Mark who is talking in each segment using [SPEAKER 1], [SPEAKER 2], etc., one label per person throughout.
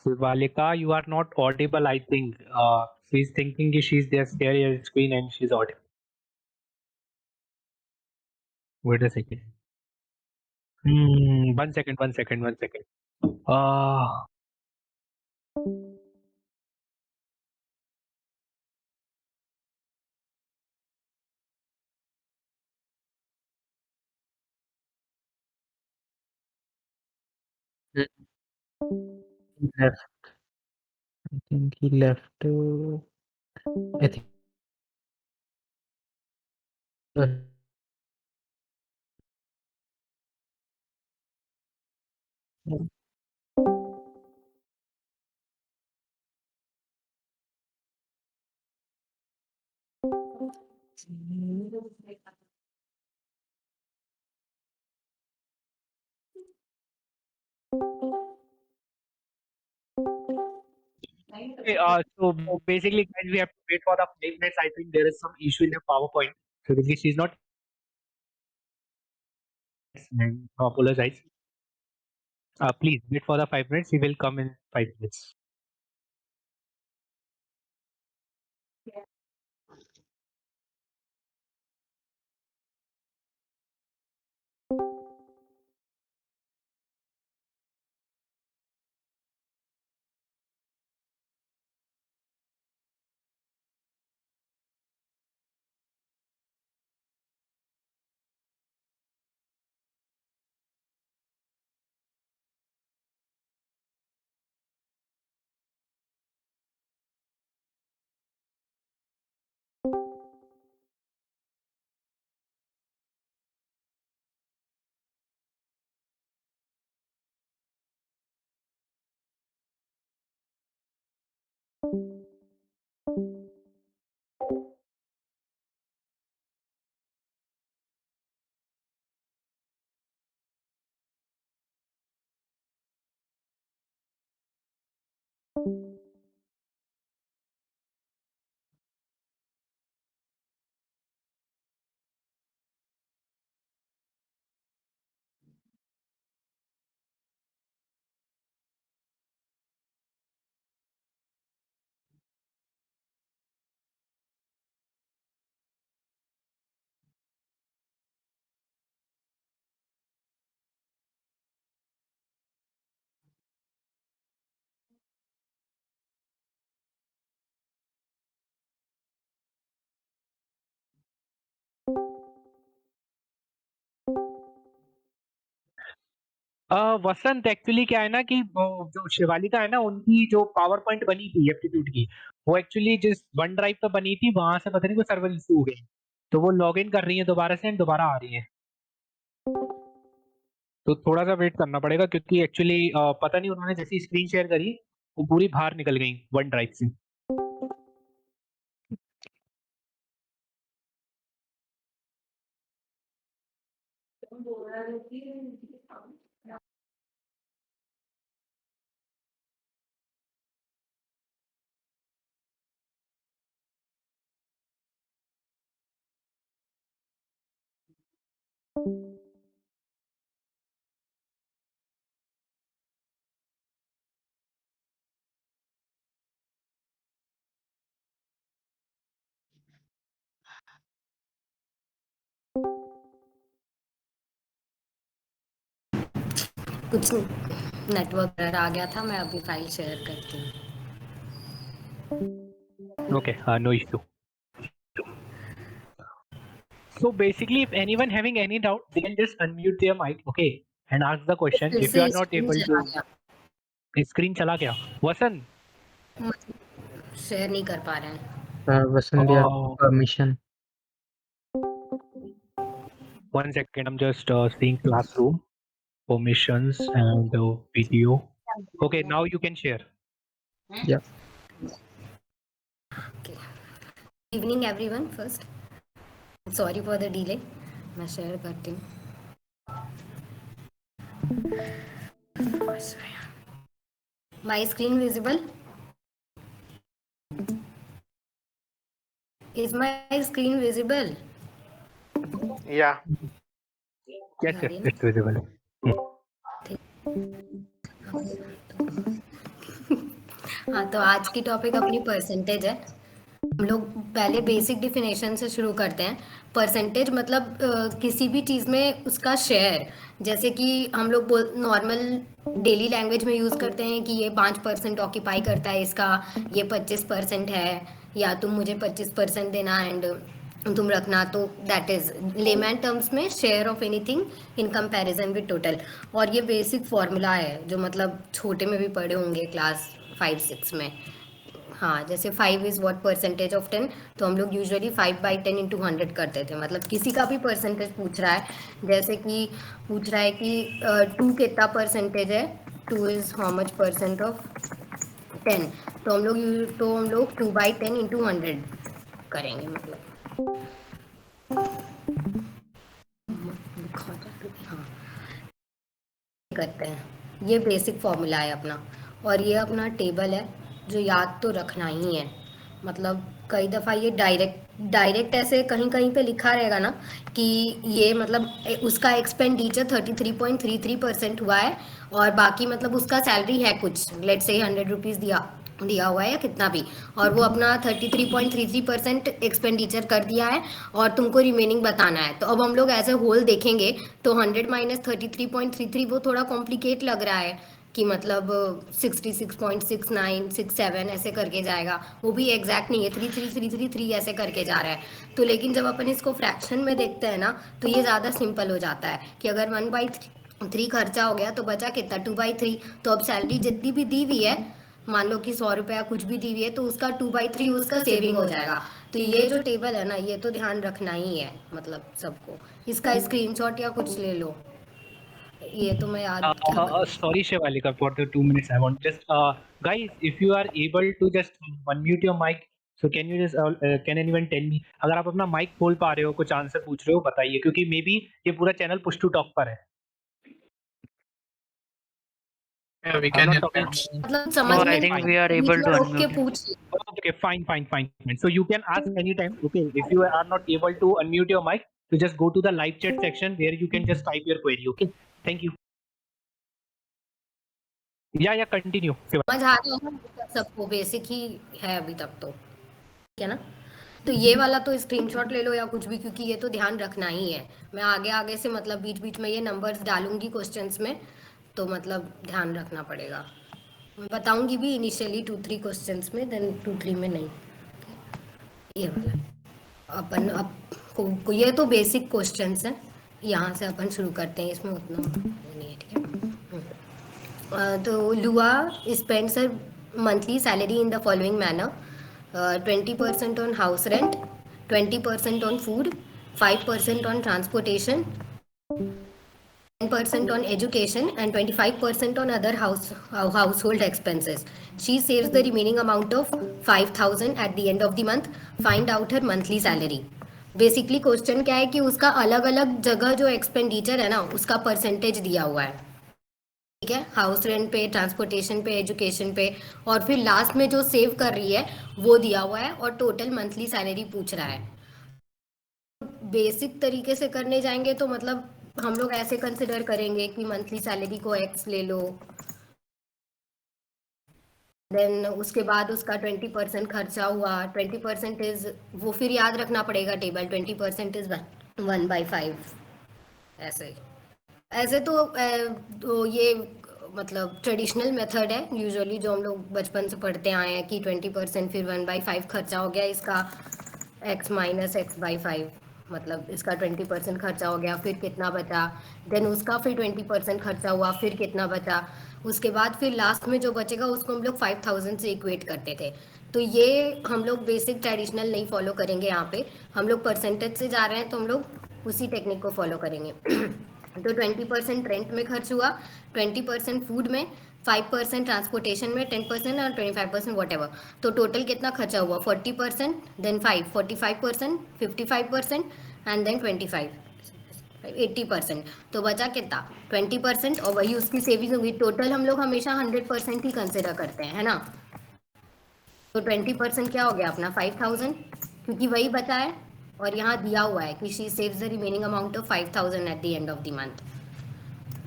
[SPEAKER 1] Shivalika, you are not audible, I think. She's thinking she's there, staring at the screen and she's audible. Wait a second. 1 second, 1 second, 1 second. Uh,
[SPEAKER 2] Left. I think he left. I think.
[SPEAKER 1] okay, so basically, guys, we have to wait for the 5 minutes. I think there is some issue in the PowerPoint. So basically, she's not. I apologize. Please wait for the 5 minutes. He will come in 5 minutes. Vasant actually क्या है ना कि जो शिवालिका है ना उनकी जो power point बनी थी एप्टीट्यूड की वो एक्चुअली जिस वन ड्राइव पे बनी थी वहां से पता नहीं कोई सर्वर इशू हो गया तो वो लॉग इन कर रही है दोबारा से दोबारा आ रही है तो थोड़ा सा वेट करना पड़ेगा क्योंकि एक्चुअली पता नहीं उन्होंने जैसी स्क्रीन शेयर करी वो पूरी बाहर निकल गई वन ड्राइव से
[SPEAKER 3] कुछ नेटवर्क एरर आ गया था मैं अभी फाइल शेयर करती हूँ
[SPEAKER 1] Okay, no issue. So basically, if anyone having any doubt, they can just unmute their mic, okay, and ask the question.
[SPEAKER 3] फिर
[SPEAKER 1] If you
[SPEAKER 3] से
[SPEAKER 1] are not
[SPEAKER 3] स्क्रीन
[SPEAKER 1] able
[SPEAKER 3] चला
[SPEAKER 1] to,
[SPEAKER 3] गया
[SPEAKER 1] screen चला गया. Vasan,
[SPEAKER 3] share नहीं कर पा रहे हैं
[SPEAKER 2] Vasant, yeah, permission.
[SPEAKER 1] 1 second. I'm just seeing classroom permissions and video. Okay, now you can share.
[SPEAKER 2] Yeah.
[SPEAKER 3] Evening everyone first sorry for the delay मैं शेयर करती हूँ my screen visible is my screen visible
[SPEAKER 4] Yeah.
[SPEAKER 1] Yes, yes, it's visible.
[SPEAKER 3] हाँ, तो आज की topic अपनी percentage है। हम लोग पहले बेसिक डिफिनेशन से शुरू करते हैं। परसेंटेज मतलब किसी भी चीज़ में उसका शेयर, जैसे कि हम लोग नॉर्मल डेली लैंग्वेज में यूज़ करते हैं कि ये 5% ऑक्यूपाई करता है इसका, ये 25% है, या तुम मुझे 25% देना एंड तुम रखना, तो दैट इज लेमैन टर्म्स में share of anything in comparison with total. और ये बेसिक फॉर्मूला है जो मतलब छोटे में भी पढ़े होंगे क्लास 5-6 में। हाँ, जैसे 5 इज़ व्हाट परसेंटेज ऑफ 10, तो हम लोग यूजुअली 5/10 इंटू 100 करते थे। मतलब किसी का भी परसेंटेज पूछ रहा है, जैसे कि पूछ रहा है कि 2 कितना परसेंटेज है, 2 is how much percent of 10, तो हम लोग 2/10 इंटू 100 करेंगे। मतलब हाँ, करते हैं। ये बेसिक फॉर्मूला है अपना, और ये अपना टेबल है जो याद तो रखना ही है। मतलब कई दफ़ा ये डायरेक्ट ऐसे कहीं कहीं पे लिखा रहेगा ना कि ये मतलब उसका एक्सपेंडिचर 33.33% हुआ है, और बाकी मतलब उसका सैलरी है कुछ, लेट्स से 100 रुपीज़ दिया हुआ है या कितना भी, और वो अपना 33.33% एक्सपेंडिचर कर दिया है और तुमको रिमेनिंग बताना है। तो अब हम लोग ऐसे होल देखेंगे तो 100 माइनस 33.33 वो थोड़ा कॉम्प्लिकेट लग रहा है कि मतलब 66.6967 ऐसे करके जाएगा, वो भी एग्जैक्ट नहीं है, 33333 ऐसे करके जा रहा है। तो लेकिन जब अपन इसको फ्रैक्शन में देखते हैं ना तो ये ज़्यादा सिंपल हो जाता है कि अगर 1/3 खर्चा हो गया तो बचा कितना, 2/3। तो अब सैलरी जितनी भी दी हुई है, मान लो कि 100 रुपया कुछ भी दी हुई है, तो उसका 2/3 उसका सेविंग हो जाएगा। तो ये जो टेबल है ना, ये तो ध्यान रखना ही है मतलब सबको। इसका स्क्रीनशॉट या कुछ ले लो, ये तो मैं याद क्या करूँ।
[SPEAKER 1] Sorry, Shivalika, for the 2 minutes. I want just guys, if you are able to just unmute your mic, so can you just can anyone tell me अगर आप अपना माइक खोल पा रहे हो, कुछ आंसर पूछ रहे हो, बताइए, क्योंकि मे बी ये पूरा चैनल पुश टू टॉक पर है।
[SPEAKER 4] Yeah, we
[SPEAKER 1] I'm
[SPEAKER 4] can
[SPEAKER 1] not
[SPEAKER 4] hear
[SPEAKER 1] talking.
[SPEAKER 4] you.
[SPEAKER 3] मतलब समझ
[SPEAKER 5] No,
[SPEAKER 3] में
[SPEAKER 5] I think
[SPEAKER 1] Fine.
[SPEAKER 5] we are
[SPEAKER 3] beach
[SPEAKER 5] able
[SPEAKER 3] में
[SPEAKER 5] to
[SPEAKER 3] रोक के
[SPEAKER 5] unmute.
[SPEAKER 3] पूछ।
[SPEAKER 1] Okay, fine. So you can ask anytime. Okay, if you are not able to unmute your mic, so just go to the live chat section where you can just type your query. Okay, thank you. Yeah, continue.
[SPEAKER 3] समझ आ रहा है ना सबको, basic ही है अभी तक तो, ठीक है ना। तो ये वाला तो स्क्रीनशॉट ले लो या कुछ भी, क्योंकि ये तो ध्यान रखना ही है। मैं आगे से मतलब बीच बीच में ये नंबर्स डालूंगी क्वेश्चंस में, तो मतलब ध्यान रखना पड़ेगा। मैं बताऊंगी भी इनिशियली 2-3 क्वेश्चंस में, देन 2-3 में नहीं। ये वाला अपन अब ये तो बेसिक क्वेश्चंस हैं, यहाँ से अपन शुरू करते हैं, इसमें उतना नहीं है, ठीक है। तो लुआ spends her monthly salary in the following manner: 20% on house rent, 20% on food, 5% on transportation, 10% on education, and 25% on other household expenses. She saves the remaining amount of 5,000 at the end of the month. Find out her monthly salary. Basically question क्या है कि उसका अलग अलग जगह जो expenditure है ना, उसका परसेंटेज दिया हुआ है, ठीक है, हाउस रेंट पे, ट्रांसपोर्टेशन पे, एजुकेशन पे, और फिर लास्ट में जो सेव कर रही है वो दिया हुआ है, और टोटल मंथली सैलरी पूछ रहा है। बेसिक तरीके से करने जाएंगे तो मतलब हम लोग ऐसे कंसिडर करेंगे कि मंथली सैलरी को x ले लो, देन उसके बाद उसका 20% खर्चा हुआ, 20% इज, वो फिर याद रखना पड़ेगा टेबल, 20% इज 1/5 ऐसे। ऐसे तो ये मतलब ट्रेडिशनल मेथड है यूजुअली जो हम लोग बचपन से पढ़ते आए हैं कि 20% फिर 1/5 खर्चा हो गया इसका, x माइनस x/5, मतलब इसका 20% खर्चा हो गया, फिर कितना बचा, देन उसका फिर 20% खर्चा हुआ, फिर कितना बचा, उसके बाद फिर लास्ट में जो बचेगा उसको हम लोग 5,000 से इक्वेट करते थे। तो ये हम लोग बेसिक ट्रेडिशनल नहीं फॉलो करेंगे, यहाँ पे हम लोग परसेंटेज से जा रहे हैं तो हम लोग उसी टेक्निक को फॉलो करेंगे। तो 20% रेंट में खर्च हुआ, 20% फूड में, 5% ट्रांसपोर्टेशन में, 10% और 25% वॉट एवर। तो टोटल कितना खर्चा हुआ, 40%, देन 45%, 55% एंड देन 80%। तो बचा कितना, 20%, और वही उसकी सेविंग होगी। टोटल हम लोग हमेशा 100% ही कंसिडर करते हैं, है ना। तो 20% क्या हो गया अपना 5,000, क्योंकि वही बचा है, और यहाँ दिया हुआ है कि she saves the remaining amount of 5,000 at the end of the month.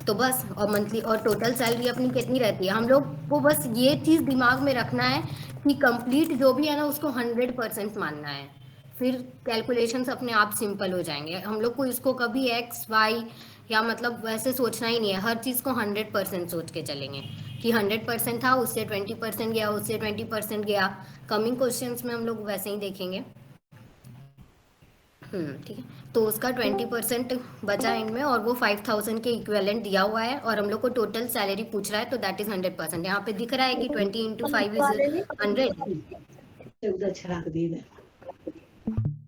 [SPEAKER 3] तो बस, और मंथली और टोटल सैलरी अपनी कितनी रहती है, हम लोग को बस ये चीज़ दिमाग में रखना है कि कंप्लीट जो भी है ना उसको 100% मानना है, फिर कैलकुलेशंस अपने आप सिंपल हो जाएंगे। हम लोग को इसको कभी एक्स वाई या मतलब वैसे सोचना ही नहीं है, हर चीज़ को 100% सोच के चलेंगे कि 100% था, उससे 20% गया, उससे 20% गया। कमिंग क्वेश्चंस में हम लोग वैसे ही देखेंगे। ठीक है, तो उसका 20% बचा एंड में, और वो 5000 के इक्विवेलेंट दिया हुआ है, और हम लोग को टोटल सैलरी पूछ रहा है, तो दैट इज 100%। यहाँ पे दिख रहा है कि 20 इंटू 5 इज 100।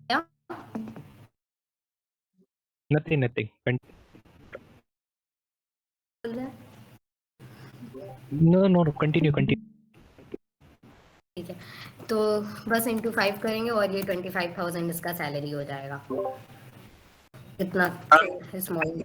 [SPEAKER 3] क्या
[SPEAKER 1] नथिंग
[SPEAKER 3] बोल रहा है?
[SPEAKER 1] नो कंटिन्यू
[SPEAKER 3] ठीक है, तो बस इंटू 5 करेंगे और ये 25,000 इसका सैलरी हो जाएगा। इतना स्मॉल।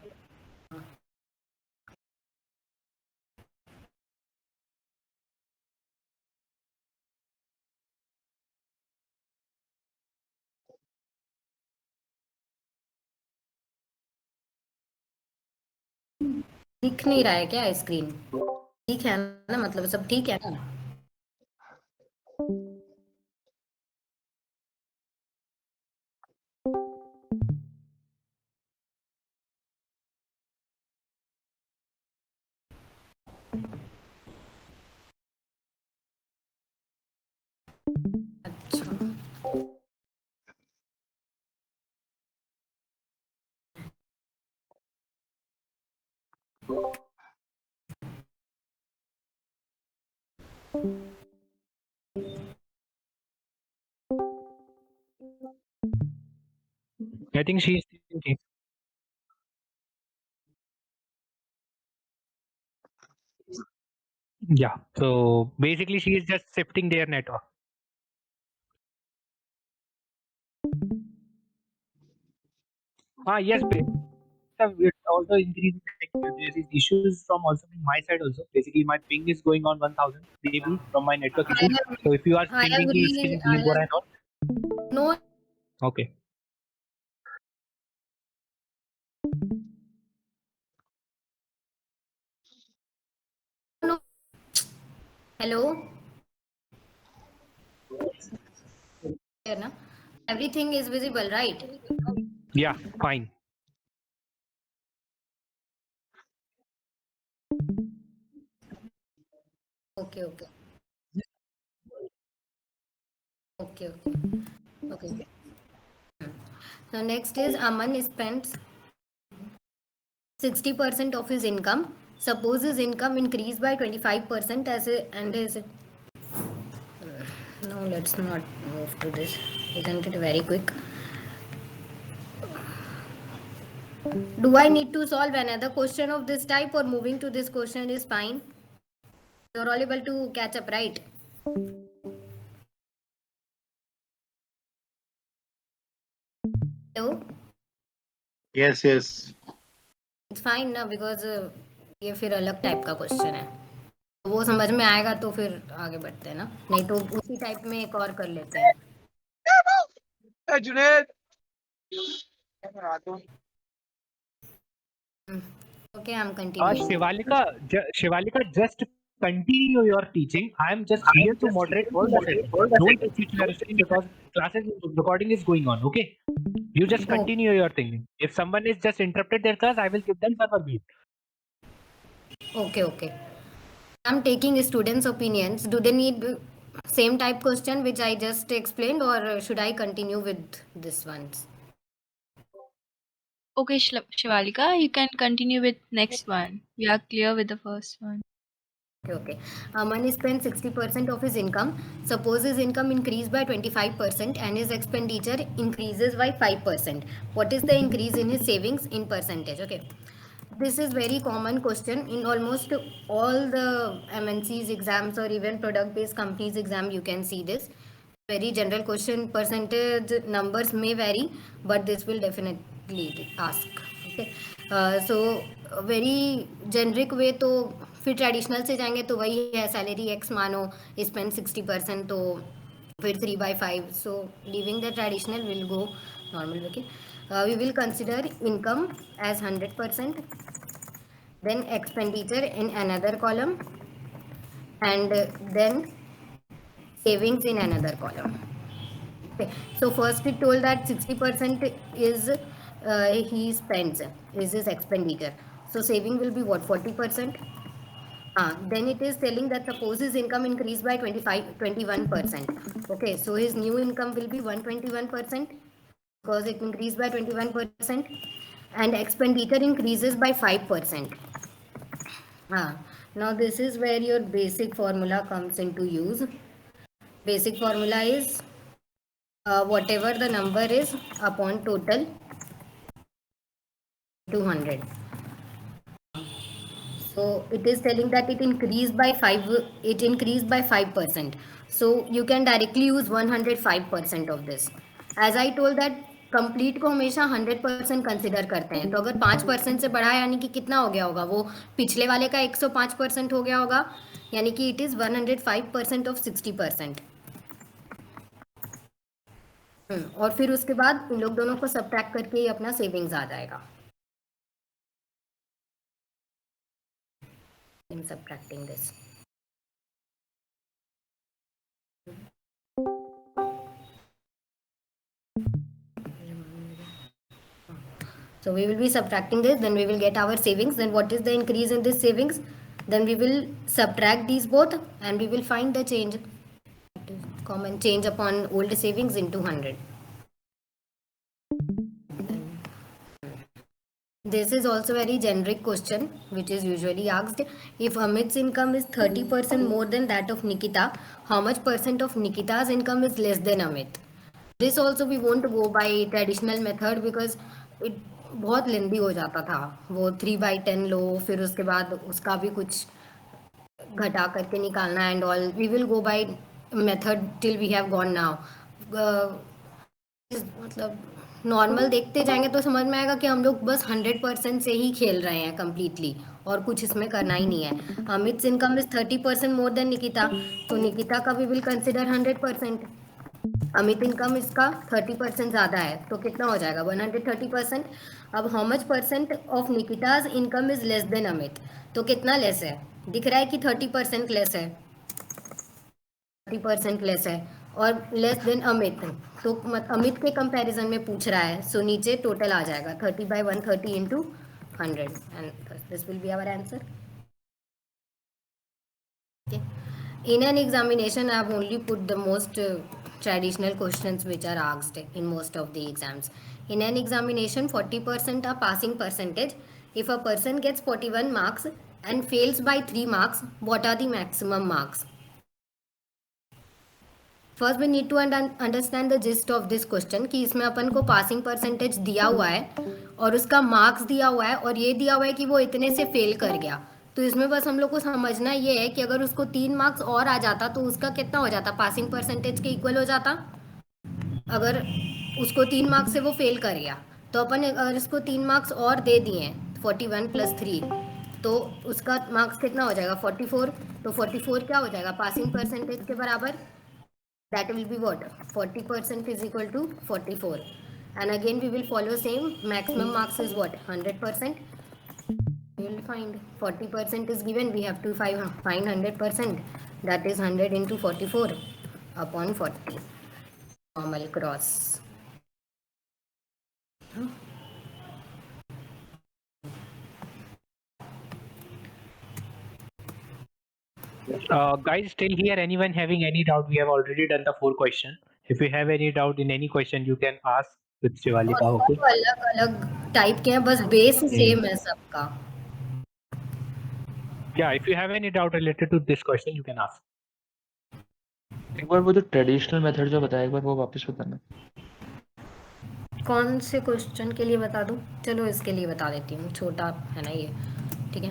[SPEAKER 3] दिख नहीं रहा है क्या स्क्रीन? ठीक है ना, मतलब सब ठीक है ना? अच्छा,
[SPEAKER 1] I think she is thinking yeah, so basically she is just shifting their network. Yes, it's also increasing. There is issues from also in my side also. Basically, my ping is going on 1000 maybe from my network
[SPEAKER 3] I
[SPEAKER 1] issue.
[SPEAKER 3] have,
[SPEAKER 1] So if you are
[SPEAKER 3] I
[SPEAKER 1] thinking ki
[SPEAKER 3] agree.
[SPEAKER 1] screen blink ho raha hai
[SPEAKER 3] No,
[SPEAKER 1] not, okay.
[SPEAKER 3] no. Hello. Here na, everything is visible, right?
[SPEAKER 1] Yeah, fine.
[SPEAKER 3] Okay, okay, okay, okay, okay. So next is Aman spends 60% of his income. Suppose his income increased by 25% as a, and his. No, let's not move to this. Isn't it very quick? Do I need to solve another question of this type, or moving to this question is fine? You're all able to catch up, right? Hello?
[SPEAKER 4] Yes, yes.
[SPEAKER 3] It's fine ना, because ये फिर अलग type का question है, वो समझ में आएगा तो फिर आगे बढ़ते हैं ना, नहीं तो उसी टाइप में एक और कर लेते हैं।
[SPEAKER 4] Junaid.
[SPEAKER 3] Okay, I'm continuing.
[SPEAKER 1] Shivalika, just continue your teaching. I am just here to moderate all the session. Don't switch your screen because classes recording is going on. Okay, you just continue your thing. If someone is just interrupted their class, I will give them server mute.
[SPEAKER 3] Okay, okay. I'm taking students' opinions. Do they need same type question which I just explained, or should I continue with this ones?
[SPEAKER 5] Okay, Shivalika, you can continue with next one. We are clear with the first one.
[SPEAKER 3] Okay. Aman spends 60% of his income. Suppose his income increased by 25% and his expenditure increases by 5%. What is the increase in his savings in percentage? Okay. This is very common question in almost all the MNCs exams or even product-based companies exam. You can see this. Very general question. Percentage numbers may vary, but this will definitely ask. Okay. So very generic way तो फिर traditional से जाएंगे तो वही है, salary x मानो, spend 60%, तो फिर 3/5. So leaving the traditional will go normal. Okay, we will consider income as 100%. then expenditure in another column, and then savings in another column. Okay, so first it told that 60% is he spends, is his expenditure. So saving will be what, 40%? Then it is telling that suppose his income increased by 21%. Okay, so his new income will be 121% because it increased by 21%, and expenditure increases by 5%. Now this is where your basic formula comes into use. Basic formula is whatever the number is upon total 200. So it is telling that it increased by 5%. So you can directly use 105% of this. As I told that complete को हमेशा 100% consider करते हैं, तो अगर 5% से बढ़ा यानी कि कितना हो गया होगा, वो पिछले वाले का 105% हो गया होगा, यानी कि इट इज 105% ऑफ 60%. और फिर उसके बाद इन लोग दोनों को सब्ट्रैक्ट करके ही अपना सेविंग्स आ जाएगा. I'm subtracting this. So we will be subtracting this, then we will get our savings. Then what is the increase in this savings? Then we will subtract these both and we will find the change. Common change upon old savings into 100. This is also very generic question which is usually asked. If Amit's income is 30% more than that of Nikita, how much percent of Nikita's income is less than Amit? This also we won't go by traditional method because it बहुत लेंदी हो जाता था. वो 3/10 लो, फिर उसके बाद उसका भी कुछ घटा करके निकालना and all. We will go by method till we have gone now. मतलब नॉर्मल देखते जाएंगे तो समझ में आएगा कि हम लोग बस 100% से ही खेल रहे हैं कंप्लीटली और कुछ इसमें करना ही नहीं है. Amit income is 30% more than Nikita, तो निकिता का we will consider 100%. Amit income इसका 30% ज़्यादा है, तो कितना हो जाएगा 130%. अब how much percent of Nikita's income is less than Amit, तो कितना लेस है, दिख रहा है कि 30% लेस है, 30% लेस है, और लेस देन अमित, तो अमित के कंपैरिजन में पूछ रहा है. सो नीचे टोटल आ जाएगा 30/130 into 100 and this will be our answer. Okay. In an examination I have only put the most traditional questions which are asked in most of the exams. In an examination 40% are passing percentage. If a person gets 41 marks and fails by 3 marks, what are the maximum marks? First we need to understand the gist of this question कि इसमें अपन को passing percentage दिया हुआ है और उसका marks दिया हुआ है और ये दिया हुआ है कि वो इतने से fail कर गया. तो इसमें बस हम लोग को समझना ये है कि अगर उसको 3 मार्क्स और आ जाता तो उसका कितना हो जाता, पासिंग परसेंटेज के इक्वल हो जाता. अगर उसको 3 मार्क्स से वो फेल कर गया तो अपन अगर उसको 3 मार्क्स और दे दिए 41 + 3 तो उसका मार्क्स कितना हो जाएगा 44. तो 44 क्या हो जाएगा पासिंग परसेंटेज के बराबर. That will be what 40% is equal to 44. And again we will follow same. Maximum marks is what 100%. We will find 40% is given, we have to find 100%, that is 100 into 44 upon 40. Normal cross.
[SPEAKER 1] Guys, till here anyone having any doubt? We have already done the 4 question. If you have any doubt in any question you can ask with Shivalika. Okay,
[SPEAKER 3] अलग अलग type के हैं, बस base same है सबका.
[SPEAKER 1] yeah, if you have any doubt related to this question you can ask.
[SPEAKER 2] एक बार वो जो ट्रेडिशनल मेथड जो बताया एक बार वो वापस बताना.
[SPEAKER 3] कौन से क्वेश्चन के लिए बता दूं? चलो इसके लिए बता देती हूँ, छोटा है ना ये, ठीक है.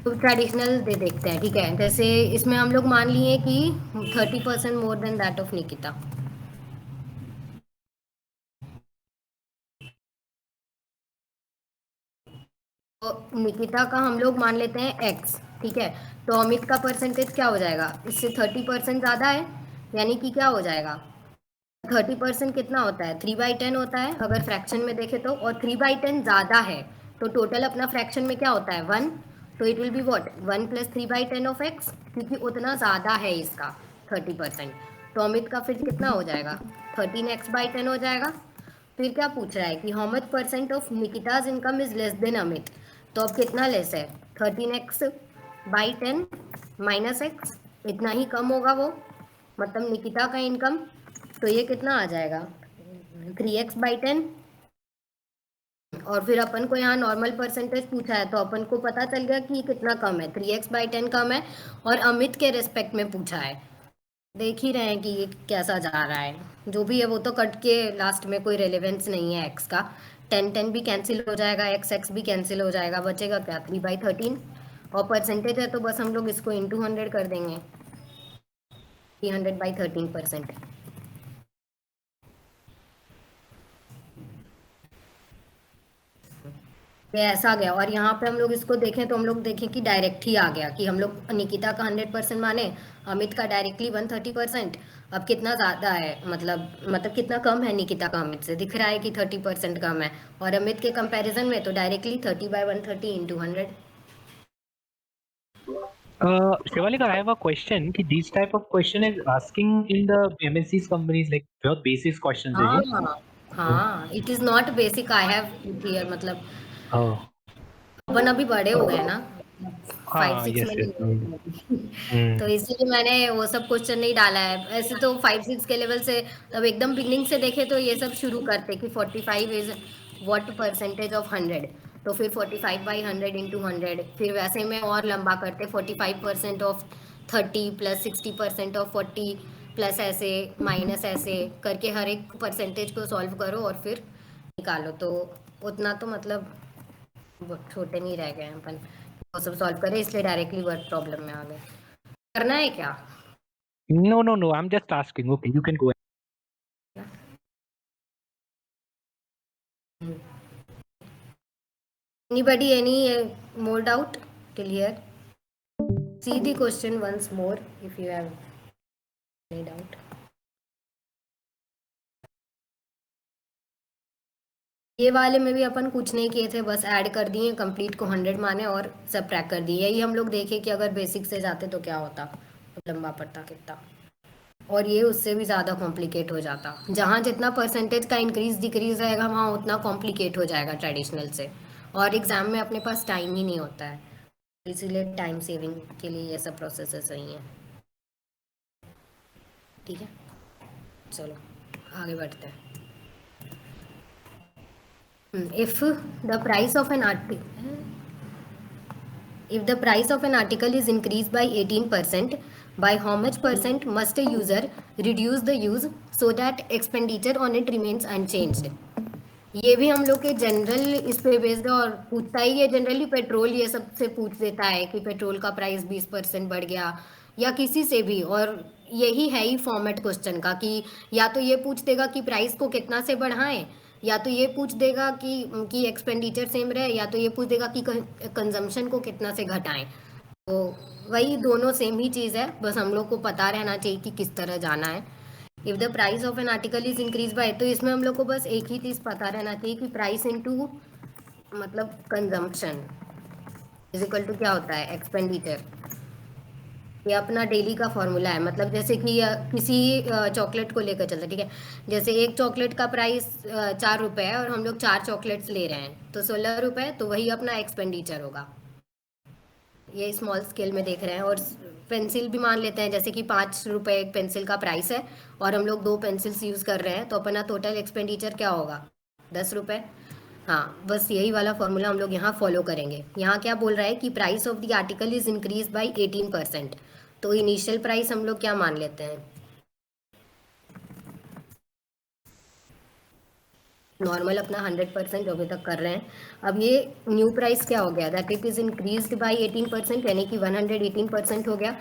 [SPEAKER 3] तो ट्रेडिशनल दे देखते हैं, ठीक है. जैसे इसमें हम लोग मान लिए कि 30% more then that of Nikita. तो निकिता का हम लोग मान लेते हैं x, ठीक है. तो अमित का परसेंटेज क्या हो जाएगा, इससे 30% ज़्यादा है, यानी कि क्या हो जाएगा 30% कितना होता है 3/10 होता है अगर फ्रैक्शन में देखें तो, और 3/10 ज़्यादा है तो टोटल अपना फ्रैक्शन में क्या होता है 1. तो it will be what 1 + 3/10 of x, क्योंकि उतना ज़्यादा है इसका 30%। तो अमित का फिर कितना हो जाएगा 13x/10 हो जाएगा। फिर क्या पूछ रहा है कि how much % of Nikita's income is less than Amit. तो अब कितना लेस है 13x/10 माइनस x, इतना ही कम होगा वो, मतलब निकिता का इनकम। तो ये कितना आ जाएगा 3x/10। और फिर अपन को यहाँ नॉर्मल परसेंटेज पूछा है, तो अपन को पता चल गया कि कितना कम है 3x/10 कम है, और अमित के रेस्पेक्ट में पूछा है। देख ही रहे हैं कि ये कैसा जा रहा है। जो भी है वो तो कट के लास्ट में कोई रेलेवेंस नहीं है x का। 10 भी कैंसिल हो जाएगा, x भी कैंसिल हो जाएगा, बचेगा क्या 3/13। और परसेंटेज है तो बस हम लोग इसको इंटू 100 कर देंगे, 300/13%। ये ऐसा गया। और यहाँ पे हम लोग इसको देखें तो हम लोग देखें कि डायरेक्ट ही आ गया कि हम लोग निकिता का 100% माने, अमित का डायरेक्टली 130%। अब कितना ज़्यादा है, मतलब कितना कम है निकिता का अमित से, दिख रहा है कि 30% कम है। और अमित के कंपैरिजन में तो directly 30/130 into 100।
[SPEAKER 1] Shivalika, I have a question. कि this type of question is asking in the MNCs companies, like बहुत basic questions है ये.
[SPEAKER 3] हाँ हाँ, it is not basic, I have clear, मतलब
[SPEAKER 1] Oh.
[SPEAKER 3] अपन अभी बड़े हो गए ना, 5-6
[SPEAKER 1] yes,
[SPEAKER 3] में
[SPEAKER 1] yes.
[SPEAKER 3] नहीं। तो इसीलिए मैंने वो सब क्वेश्चन नहीं डाला है। ऐसे तो 5-6 के लेवल से, तब एकदम बिगनिंग से देखे तो ये सब शुरू करते कि 45 इज व्हाट परसेंटेज ऑफ 100, तो फिर 45/100 इंटू 100, फिर वैसे में और लंबा करते 45% ऑफ 30 प्लस 60% ऑफ 40 प्लस ऐसे माइनस ऐसे करके हर एक परसेंटेज को सॉल्व करो और फिर निकालो। तो उतना तो मतलब छोटे नहीं रह गए हैं अपन, वो सब सॉल्व करें, इसलिए डायरेक्टली वर्ड प्रॉब्लम में आ गए। करना है क्या?
[SPEAKER 1] No. I'm just asking. Okay, you can go.
[SPEAKER 3] Anybody any more doubt till here? See the question once more if you have any doubt. ये वाले में भी अपन कुछ नहीं किए थे, बस ऐड कर दिए, कंप्लीट को 100 माने और सबट्रैक्ट कर दिए। यही हम लोग देखे कि अगर बेसिक से जाते तो क्या होता, तो लंबा पड़ता कितना, और ये उससे भी ज़्यादा कॉम्प्लिकेट हो जाता। जहाँ जितना परसेंटेज का इंक्रीज डिक्रीज रहेगा वहाँ उतना कॉम्प्लिकेट हो जाएगा ट्रेडिशनल से, और एग्ज़ाम में अपने पास टाइम ही नहीं होता है, इसीलिए टाइम सेविंग के लिए ये सब प्रोसेसेस सही हैं। ठीक है, चलो आगे बढ़ते हैं। If the price of an article is increased by 18%, by how much % must a user reduce the use so that expenditure on it remains unchanged? ये भी हम लोग के जनरल इस पे बेस्ड, और पूछता ही है जनरली पेट्रोल ये सब से पूछ देता है कि पेट्रोल का प्राइस 20% बढ़ गया, या किसी से भी। और यही है ही फॉर्मेट क्वेश्चन का कि या तो ये पूछ देगा कि प्राइस को कितना से बढ़ाएं, या तो ये पूछ देगा कि एक्सपेंडिचर सेम रहे, या तो ये पूछ देगा कि कंजम्पशन को कितना से घटाएं। तो वही दोनों सेम ही चीज़ है, बस हम लोग को पता रहना चाहिए कि किस तरह जाना है। If the price of an article is increase by, तो इसमें हम लोग को बस एक ही चीज़ पता रहना चाहिए कि प्राइस इनटू मतलब कंजम्पशन इज इक्वल टू क्या होता है एक्सपेंडिचर। ये अपना डेली का फॉर्मूला है। मतलब जैसे कि किसी चॉकलेट को लेकर चलते, ठीक है, जैसे एक चॉकलेट का प्राइस 4 रुपये है और हम लोग 4 चॉकलेट्स ले रहे हैं, तो 16 रुपये, तो वही अपना एक्सपेंडिचर होगा। ये स्मॉल स्केल में देख रहे हैं। और पेंसिल भी मान लेते हैं, जैसे कि 5 रुपये एक पेंसिल का प्राइस है और हम लोग 2 पेंसिल्स यूज़ कर रहे हैं, तो अपना टोटल एक्सपेंडिचर क्या होगा 10 रुपये। हाँ, बस यही वाला फॉर्मूला हम लोग यहाँ फॉलो करेंगे। यहाँ क्या बोल रहा है कि price of the article is increase by 18%, तो इनिशियल प्राइस हम लोग क्या मान लेते हैं, नॉर्मल अपना 100% जो अभी तक कर रहे हैं। अब ये न्यू प्राइस क्या हो गया, that it is increased by 18%, यानी कि 118% हो गया।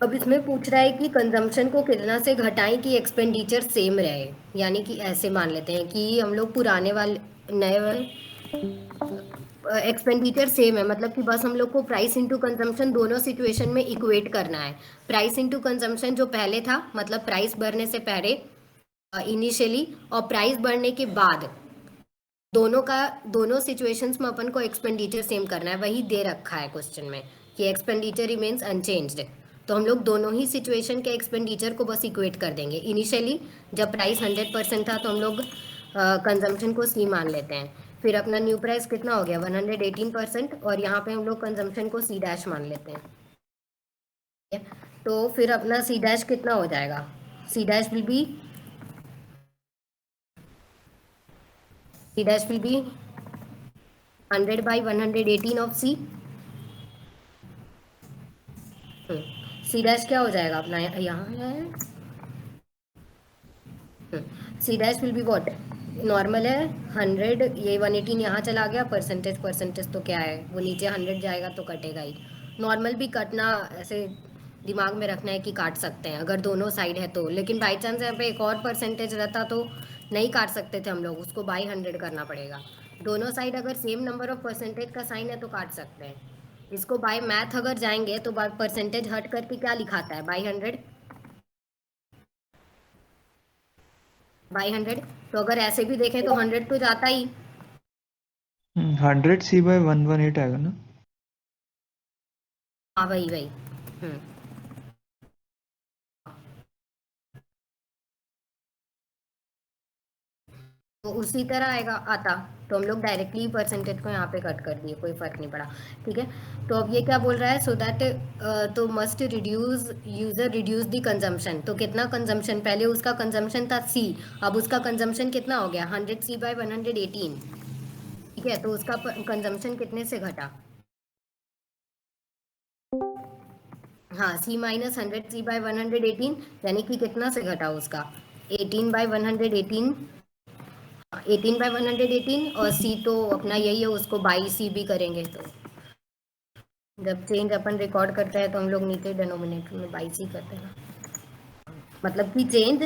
[SPEAKER 3] अब इसमें पूछ रहा है कि कंजम्पशन को कितना से घटाएं कि एक्सपेंडिचर सेम रहे, यानी कि ऐसे मान लेते हैं कि हम लोग पुराने वाले नए वाले एक्सपेंडिचर सेम है, मतलब कि बस हम लोग को प्राइस इंटू कंजम्पशन दोनों सिचुएशन में इक्वेट करना है। प्राइस इंटू कंजम्पशन जो पहले था, मतलब प्राइस बढ़ने से पहले इनिशियली, और प्राइस बढ़ने के बाद दोनों सिचुएशंस में अपन को एक्सपेंडिचर सेम करना है, वही दे रखा है क्वेश्चन में कि एक्सपेंडिचर रिमेन्स अनचेंज्ड। तो हम लोग दोनों ही सिचुएशन के एक्सपेंडिचर को बस इक्वेट कर देंगे। इनिशियली जब प्राइस 100% था तो हम लोग कंजम्पशन को सी मान लेते हैं। फिर अपना न्यू प्राइस कितना हो गया 118%, और यहाँ पे हम लोग कंजम्पशन को सी डैश मान लेते हैं। तो फिर अपना सी डैश कितना हो जाएगा, C dash will be 100 by 118 of C. C dash क्या हो जाएगा अपना यहाँ है, C dash will be what, normal है 100, ये 118 यहाँ चला गया, परसेंटेज तो क्या है वो नीचे 100 जाएगा तो कटेगा ही। नॉर्मल भी कटना ऐसे दिमाग में रखना है कि काट सकते हैं अगर दोनों साइड है तो, लेकिन बाई चांस यहाँ पे एक और परसेंटेज रहता तो नहीं काट सकते थे हम लोग, उसको बाई 100 करना पड़ेगा। दोनों साइड अगर सेम नंबर ऑफ परसेंटेज का साइन है तो काट सकते हैं। इसको बाय मैथ अगर जाएंगे तो परसेंटेज हट करके क्या लिखाता है बाई 100। तो अगर ऐसे भी देखें तो 100 तो जाता ही।
[SPEAKER 2] 100 C by 118 आएगा ना?
[SPEAKER 3] हाँ वही तो उसी तरह आएगा आता, तो हम लोग डायरेक्टली परसेंटेज को यहाँ पे कट कर दिए, कोई फर्क नहीं पड़ा। ठीक है, तो अब ये क्या बोल रहा है, सो दैट तो must reduce user reduce the consumption. तो कितना कंजम्पशन, पहले उसका कंजम्पशन था सी, अब उसका कंजम्पशन कितना हो गया 100 C by 118। ठीक है, तो उसका कंजम्पशन कितने से घटा, हाँ C माइनस 100 C by 118, यानी कि कितना से घटा उसका 18 by 118, 18 by 118, और C तो अपना यही है, उसको बाई C भी करेंगे। तो जब चेंज अपन रिकॉर्ड करते हैं तो हम लोग नीचे डिनोमिनेटर में बाई C करते हैं, मतलब कि चेंज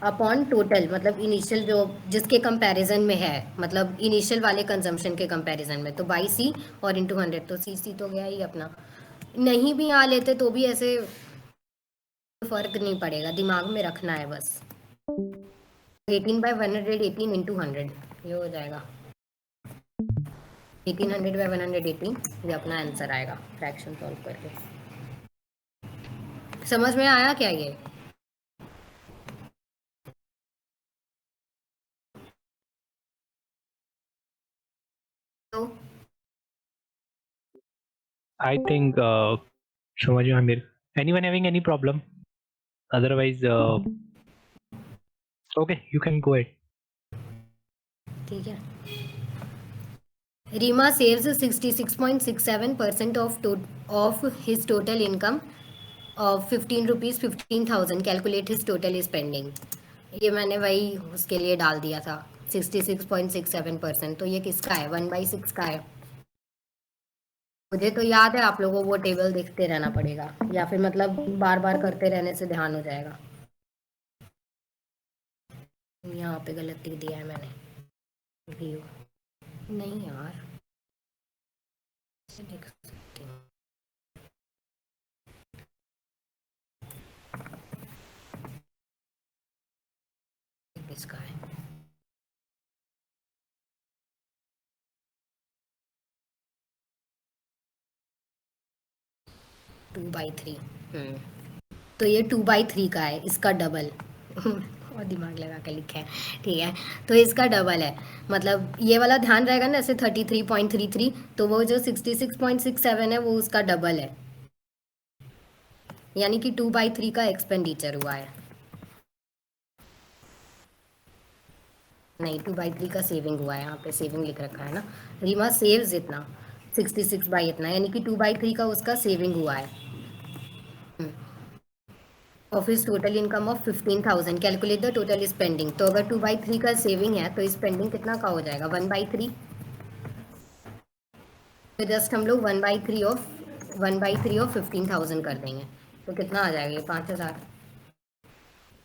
[SPEAKER 3] अपॉन टोटल, मतलब इनिशियल जो जिसके कंपैरिजन में है, मतलब इनिशियल वाले कंजम्पशन के कंपैरिजन में, तो बाई C और इंटू 100, तो C तो गया ही अपना। नहीं भी आ लेते तो भी ऐसे फर्क नहीं पड़ेगा, दिमाग में रखना है बस। 18 by 118 इंटू 100 ये हो जाएगा 1800 by 118, ये अपना आंसर आएगा फ्रैक्शन सॉल्व करके। समझ में आया क्या ये? तो
[SPEAKER 1] I think समझ में Aamir. Anyone having any problem? Otherwise, okay, you can go ahead.
[SPEAKER 3] ठीक है, Reema saves 66.67% of his total income of 15 rupees 15,000. Calculate his total spending. ये मैंने वही उसके लिए डाल दिया था 66.67%। तो ये किसका है 1/6 का है। मुझे तो याद है, आप लोगों को वो टेबल देखते रहना पड़ेगा, या फिर मतलब बार बार करते रहने से ध्यान हो जाएगा। यहाँ पे गलत लिख दिया है मैंने, व्यू नहीं यार, ऐसे लिख सकती हूँ। इसका है 2/3। तो ये 2/3 का है, इसका डबल और दिमाग लगा के लिखा है। ठीक है, तो इसका डबल है, मतलब ये वाला ध्यान रहेगा ना, ऐसे 33.33, तो वो जो 66.67 है वो उसका डबल है, यानी कि 2/3 का एक्सपेंडिचर हुआ है। नहीं, 2/3 का सेविंग हुआ है, यहाँ पे सेविंग लिख रखा है ना, रीमा सेव्स इतना 66 बाई इतना, यानी कि 2/3 का उसका सेविंग हुआ है। Of his total income of 15,000, calculate the total spending. तो अगर 2/3 का सेविंग है तो स्पेंडिंग कितना का हो जाएगा 1/3। तो जस्ट हम लोग 1/3 ऑफ 15,000 कर देंगे, तो कितना आ जाएगा ये 5,000।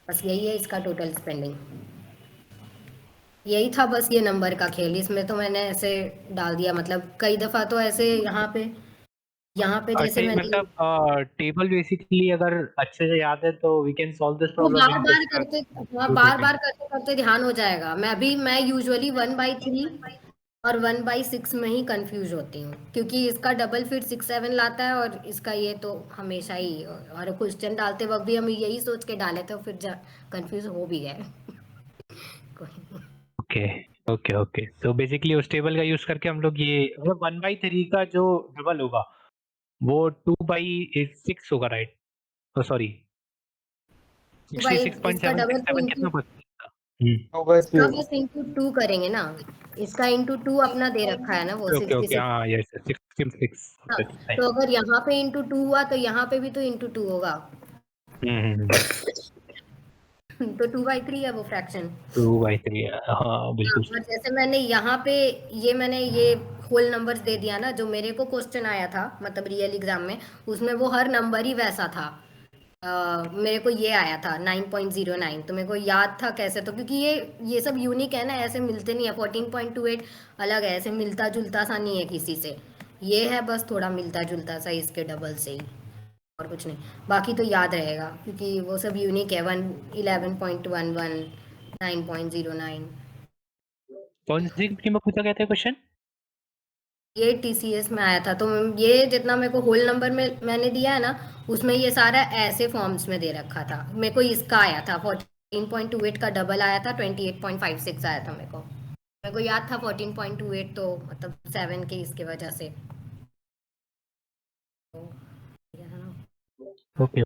[SPEAKER 3] बस यही है इसका टोटल स्पेंडिंग, यही था बस ये नंबर का खेल। इसमें तो मैंने ऐसे डाल दिया, मतलब कई दफ़ा तो ऐसे यहाँ पे जैसे मैंने
[SPEAKER 1] मतलब टेबल बेसिकली अगर अच्छे से याद है तो वी कैन सॉल्व दिस
[SPEAKER 3] वो
[SPEAKER 1] प्रॉब्लम इन
[SPEAKER 3] बार-बार करते करते ध्यान हो जाएगा। मैं यूजुअली 1/3 और 1/6 में ही कंफ्यूज होती हूँ, क्योंकि इसका डबल फिर 6 7 लाता है और इसका ये तो हमेशा ही, और क्वेश्चन डालते वक्त भी हम यही सोच के डाले थे, फिर कंफ्यूज हो भी गए।
[SPEAKER 1] ओके ओके ओके, तो बेसिकली उस टेबल का यूज करके हम लोग ये मतलब 1/3 का जो डबल होगा वो 2/6 होगा, राइट? सॉरी, 66.767 कितना परसेंट था?
[SPEAKER 2] 2/2
[SPEAKER 3] इसका बस इंटू 2 करेंगे ना, इसका इंटू 2 अपना दे रखा है ना वो
[SPEAKER 1] ओके ओके,
[SPEAKER 3] 66।
[SPEAKER 1] हाँ यस 66।
[SPEAKER 3] हाँ, तो अगर यहाँ पे इंटू 2 हुआ तो यहाँ पे भी तो इंटू 2 होगा। तो 2/3 है वो फ्रैक्शन।
[SPEAKER 1] 2/3, हाँ बिल्कुल।
[SPEAKER 3] और जैसे मैंने यहाँ पे मैंने ये होल नंबर्स दे दिया ना, जो मेरे को क्वेश्चन आया था मतलब रियल एग्जाम में, उसमें वो हर नंबर ही वैसा था। मेरे को ये आया था 9.09, तो मेरे को याद था कैसे, तो क्योंकि ये सब यूनिक है ना, ऐसे मिलते नहीं है। 14.28 अलग है, ऐसे मिलता जुलता सा नहीं है किसी से, ये है बस थोड़ा मिलता जुलता सा इसके डबल से ही, और कुछ नहीं। बाकी तो याद रहेगा क्योंकि वो सब यूनिक है। 11.11, 9.09,
[SPEAKER 1] कौन सी कंपनी में पूछा गया था क्वेश्चन?
[SPEAKER 3] ये TCS में आया था। तो ये जितना मेरे को होल नंबर में मैंने दिया है ना, उसमें ये सारा ऐसे फॉर्म्स में दे रखा था। मेरे को इसका आया था 14.28 का डबल आया था, 28.56 आया था मेरे को याद था 14.28, तो मतलब 7 के इसके वजह से तो ये है ना।
[SPEAKER 1] ओके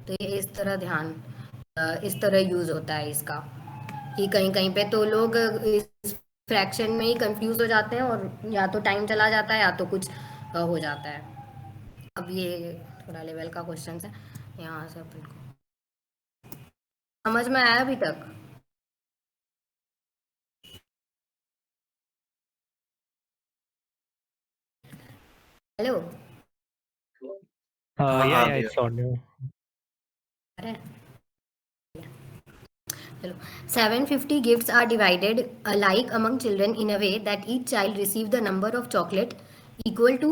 [SPEAKER 3] तो ये इस तरह यूज होता है इसका, कि कहीं कहीं पे तो लोग इस फ्रैक्शन में ही कंफ्यूज हो जाते हैं, और या तो टाइम चला जाता है या तो कुछ हो जाता है। अब ये थोड़ा लेवल का क्वेश्चन है, यहाँ से अपन को समझ में आया अभी तक? हेलो,
[SPEAKER 1] या इट्स ऑन।
[SPEAKER 3] अरे चलो। 750 gifts are divided alike among children in a way that each child receive the number of chocolate equal to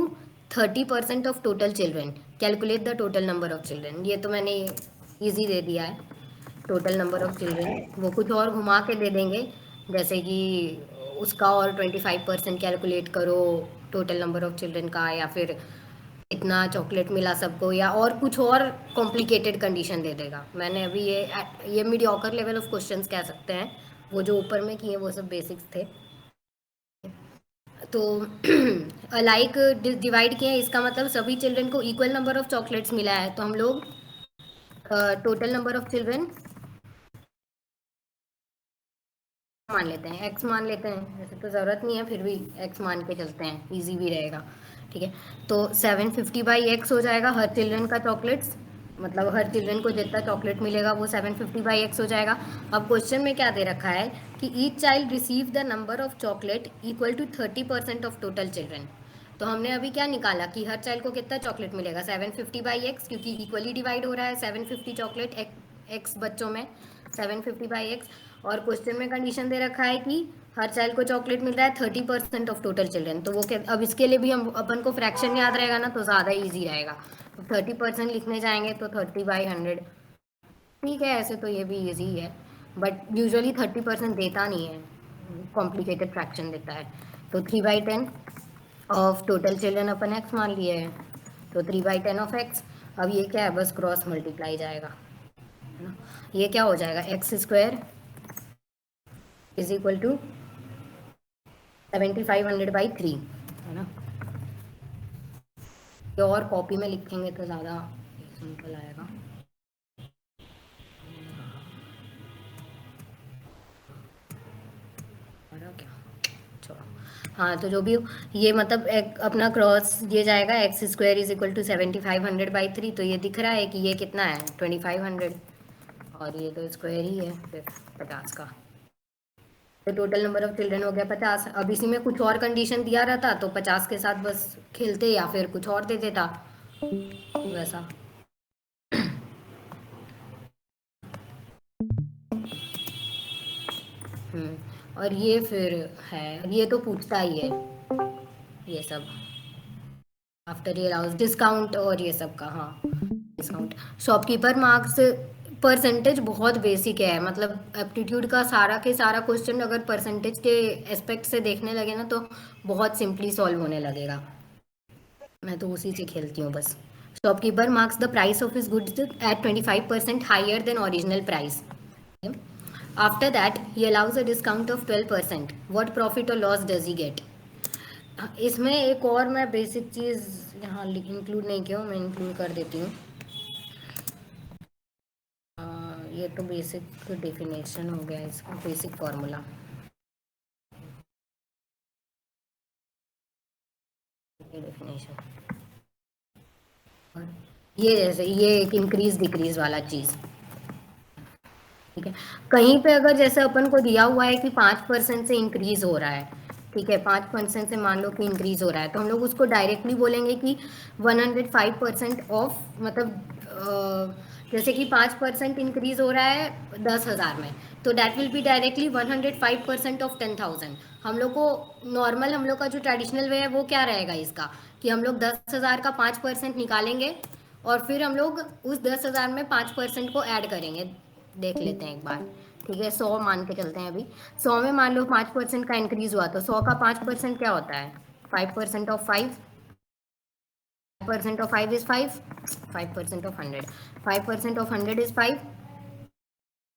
[SPEAKER 3] 30% of total children. Calculate the total number of children. ये तो मैंने easy दे दिया है, total number of children. वो कुछ और घुमा के दे देंगे, जैसे कि उसका और 25% कैलकुलेट करो टोटल नंबर ऑफ चिल्ड्रन का, या फिर इतना चॉकलेट मिला सबको, या और कुछ और कॉम्प्लिकेटेड कंडीशन दे देगा। मैंने अभी ये मीडियोकर लेवल ऑफ क्वेश्चंस कह सकते हैं, वो जो ऊपर में किए वो सब बेसिक्स थे। तो अलाइक डिवाइड किए, इसका मतलब सभी चिल्ड्रन को इक्वल नंबर ऑफ चॉकलेट्स मिला है, तो हम लोग टोटल नंबर ऑफ चिल्ड्रन मान लेते हैं, x मान लेते हैं। वैसे तो ज़रूरत नहीं है, फिर भी x मान के चलते हैं, इजी भी रहेगा। ठीक है, तो 750/x हो जाएगा हर चिल्ड्रन का चॉकलेट्स, मतलब हर चिल्ड्रन को जितना चॉकलेट मिलेगा वो 750/x हो जाएगा। अब क्वेश्चन में क्या दे रखा है कि each child receive the number of chocolate equal to 30% of total children. तो हमने अभी क्या निकाला कि हर चाइल्ड को कितना चॉकलेट मिलेगा, 750/x, क्योंकि इक्वली डिवाइड हो रहा है 750 चॉकलेट x बच्चों में, 750/x। और क्वेश्चन में कंडीशन दे रखा है कि हर चाइल्ड को चॉकलेट मिल रहा है 30% ऑफ टोटल चिल्ड्रन। तो वो अब इसके लिए भी हम अपन को फ्रैक्शन याद रहेगा ना, तो ज़्यादा ईजी रहेगा। तो 30% लिखने जाएंगे तो 30/100। ठीक है, ऐसे तो ये भी ईजी है, बट यूजुअली 30% देता नहीं है, कॉम्प्लिकेटेड फ्रैक्शन देता है। तो 3/10 of total children upon x मान लिए हैं, तो 3/10 ऑफ x। अब ये क्या है, बस क्रॉस मल्टीप्लाई जाएगा, है ना। ये क्या हो जाएगा, x² इज इक्वल टू 7500/3, है ना। ये और कॉपी में लिखेंगे तो ज़्यादा सिंपल आएगा। हाँ, तो जो भी ये मतलब अपना क्रॉस ये जाएगा, x² इज इक्वल टू 7500/3। तो ये दिख रहा है कि ये कितना है, 2500, और ये तो स्क्वायर ही है फिर 50 का। तो टोटल नंबर ऑफ चिल्ड्रन हो गया 50। अब इसी में कुछ और कंडीशन दिया रहता तो 50 के साथ बस खेलते, या फिर कुछ और दे देता वैसा। और ये फिर है, ये तो पूछता ही है ये सब, आफ्टर ये अलाउंस डिस्काउंट और ये सब का। हाँ, डिस्काउंट शॉपकीपर मार्क्स परसेंटेज बहुत बेसिक है, मतलब एप्टीट्यूड का सारा के सारा क्वेश्चन अगर परसेंटेज के एस्पेक्ट से देखने लगे ना तो बहुत सिंपली सॉल्व होने लगेगा। मैं तो उसी से खेलती हूँ बस। Shopkeeper marks the price of his goods at 25% higher than original price. After that he allows a discount of 12%। What profit और लॉस डज ही गेट? इसमें एक और मैं बेसिक चीज़ यहाँ इंक्लूड नहीं किया हूँ, मैं इंक्लूड कर देती हूँ। ये तो बेसिक डेफिनेशन हो गया इसका, बेसिक फॉर्मूला। डेफिनेशन ये जैसे ये एक इंक्रीज डिक्रीज वाला चीज़, ठीक है। कहीं पे अगर जैसे अपन को दिया हुआ है कि 5% से इंक्रीज हो रहा है, ठीक है, 5% से मान लो कि इंक्रीज हो रहा है, तो हम लोग उसको डायरेक्टली बोलेंगे कि 105% ऑफ, मतलब जैसे कि 5% इंक्रीज हो रहा है 10,000 में, तो that will be directly 105% of 10,000। हम लोग को नॉर्मल, हम लोग का जो ट्रेडिशनल वे है वो क्या रहेगा इसका, कि हम लोग 10,000 का 5% निकालेंगे और फिर हम लोग उस 10,000 में 5% को ऐड करेंगे। देख लेते हैं एक बार, ठीक है। 100 मान के चलते हैं अभी। 100 में मान लो 5% का इंक्रीज हुआ, तो 100 का 5% क्या होता है? 5% of 5, 5% of 5 is 5, 5% of 100, 5% of 100 is 5,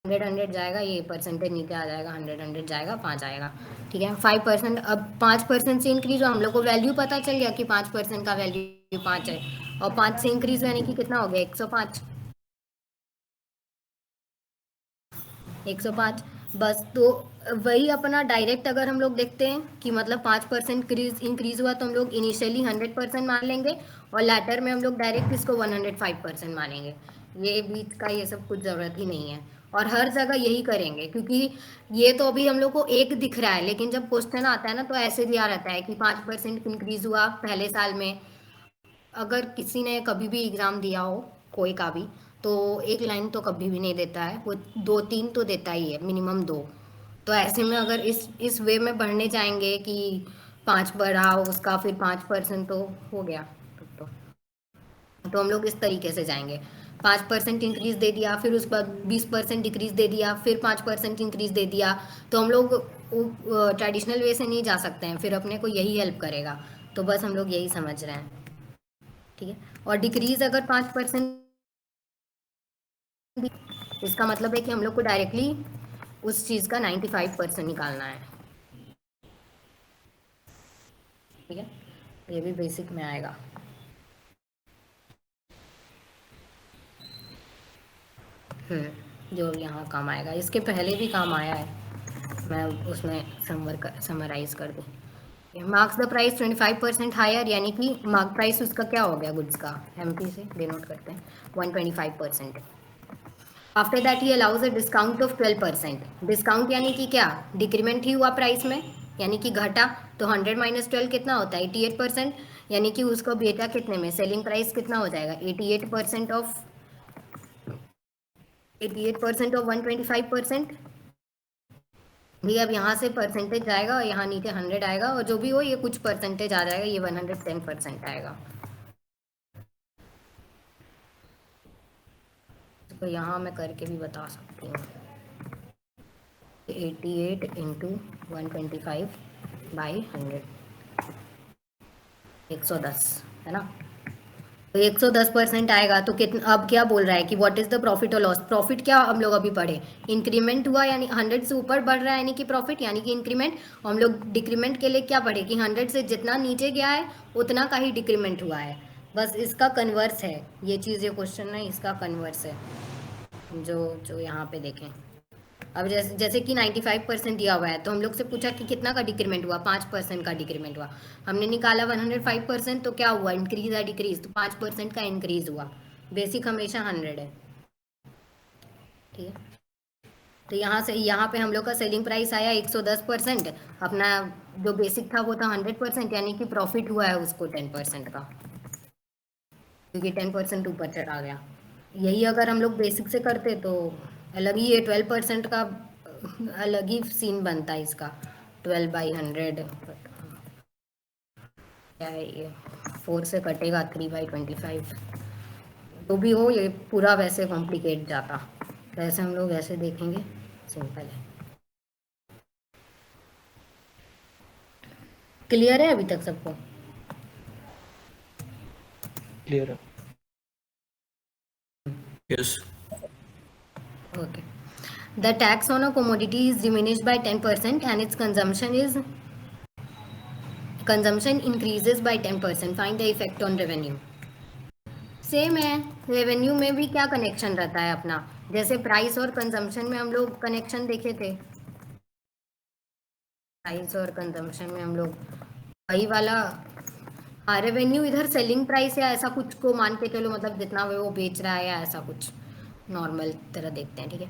[SPEAKER 3] 100 जाएगा, ये परसेंटेज नीचे आ जाएगा, 100 जाएगा, 5 आएगा, ठीक है। 5%, अब 5% से इंक्रीज हुआ, हम लोग को वैल्यू पता चल गया कि 5% का वैल्यू 5 है, और 5 से इंक्रीज यानी कि कितना हो गया? 105, 105 बस। तो वही अपना डायरेक्ट अगर हम लोग देखते हैं कि मतलब 5% इंक्रीज हुआ, तो हम लोग इनिशियली 100% मान लेंगे और लैटर में हम लोग डायरेक्ट इसको 105% मानेंगे। ये बीच का ये सब कुछ ज़रूरत ही नहीं है, और हर जगह यही करेंगे, क्योंकि ये तो अभी हम लोग को एक दिख रहा है, लेकिन जब क्वेश्चन आता है ना तो ऐसे दिया रहता है कि 5% इंक्रीज हुआ पहले साल में। अगर किसी ने कभी भी एग्ज़ाम दिया हो कोई का भी, तो एक लाइन तो कभी भी नहीं देता है वो, 2-3 तो देता ही है, मिनिमम 2। तो ऐसे में अगर इस वे में बढ़ने जाएंगे कि 5 बढ़ाओ उसका फिर 5% तो हो गया, तो हम लोग इस तरीके से जाएंगे। 5% इंक्रीज दे दिया, फिर उसके बाद 20% डिक्रीज दे दिया, फिर 5% इंक्रीज दे दिया, तो हम लोग ट्रेडिशनल वे से नहीं जा सकते हैं, फिर अपने को यही हेल्प करेगा। तो बस हम लोग यही समझ रहे हैं, ठीक है। और डिक्रीज अगर 5%, इसका मतलब है कि हम लोग को डायरेक्टली उस चीज़ का 95% निकालना है, ठीक है। ये भी बेसिक में आएगा। जो यहाँ काम आएगा, इसके पहले भी काम आया है, मैं उसमें समराइज कर दूँ। मार्क्स द प्राइस 25% हायर, यानी कि मार्क प्राइस उसका क्या हो गया गुड्स का, MP से डिनोट करते हैं 125%। After that he allows a discount of 12%। Discount यानी कि क्या, डिक्रीमेंट ही हुआ प्राइस में, यानी कि घटा, तो 100 माइनस 12 कितना होता है? 88%, यानी कि उसको बेचा कितने में? सेलिंग प्राइस कितना हो जाएगा? 88% ऑफ 125%। भी अब यहाँ से परसेंटेज जाएगा और यहाँ नीचे 100 आएगा, और जो भी हो ये कुछ परसेंटेज आ जाएगा, ये 110% आएगा। तो यहाँ मैं करके भी बता सकती हूँ, 88 इंटू 125 बाई 100, 110 है ना। तो 110% आएगा, तो कितना, अब क्या बोल रहा है कि व्हाट इज द प्रॉफिट और लॉस? प्रॉफिट क्या हम लोग अभी पढ़े, इंक्रीमेंट हुआ, यानी 100 से ऊपर बढ़ रहा है यानी कि प्रॉफिट, यानी कि इंक्रीमेंट। और हम लोग डिक्रीमेंट के लिए क्या पढ़े कि 100 से जितना नीचे गया है उतना का ही डिक्रीमेंट हुआ है, बस इसका कन्वर्स है ये चीज़। ये क्वेश्चन ना इसका कन्वर्स है, जो यहाँ पे देखें। अब जैसे कि 95% दिया हुआ है, तो हम लोग से पूछा कि कितना का डिक्रीमेंट हुआ, 5% का डिक्रीमेंट हुआ। हमने निकाला 105%, तो क्या हुआ, इंक्रीज है डिक्रीज? तो 5% का इंक्रीज हुआ। बेसिक हमेशा 100 है, ठीक है। तो यहाँ पे हम लोग का सेलिंग प्राइस आया 110%, अपना जो बेसिक था वो था 100%, यानी कि प्रॉफिट हुआ है उसको 10% का, क्योंकि 10% ऊपर चढ़ा गया। यही अगर हम लोग बेसिक से करते तो अलग ही, ये 12% का अलग ही सीन बनता है इसका। 12/100 क्या है ये, 4 से कटेगा 3/25, तो भी हो, ये पूरा वैसे कॉम्प्लिकेट जाता। तो ऐसे हम लोग ऐसे देखेंगे, सिंपल है। क्लियर है अभी तक सबको?
[SPEAKER 2] क्लियर है।
[SPEAKER 6] Yes.
[SPEAKER 3] Okay. The tax on a commodity is diminished by 10% and its consumption increases by 10%. Find the effect on revenue. Same है, रेवेन्यू में भी क्या कनेक्शन रहता है अपना, जैसे प्राइस और कंजम्पशन में हम लोग कनेक्शन देखे थे, प्राइस और कंजम्पशन में हम लोग वही वाला। हाँ, रेवेन्यू इधर सेलिंग प्राइस या ऐसा कुछ को मान के चलो, मतलब जितना वो बेच रहा है या ऐसा कुछ नॉर्मल तरह देखते हैं, ठीक है।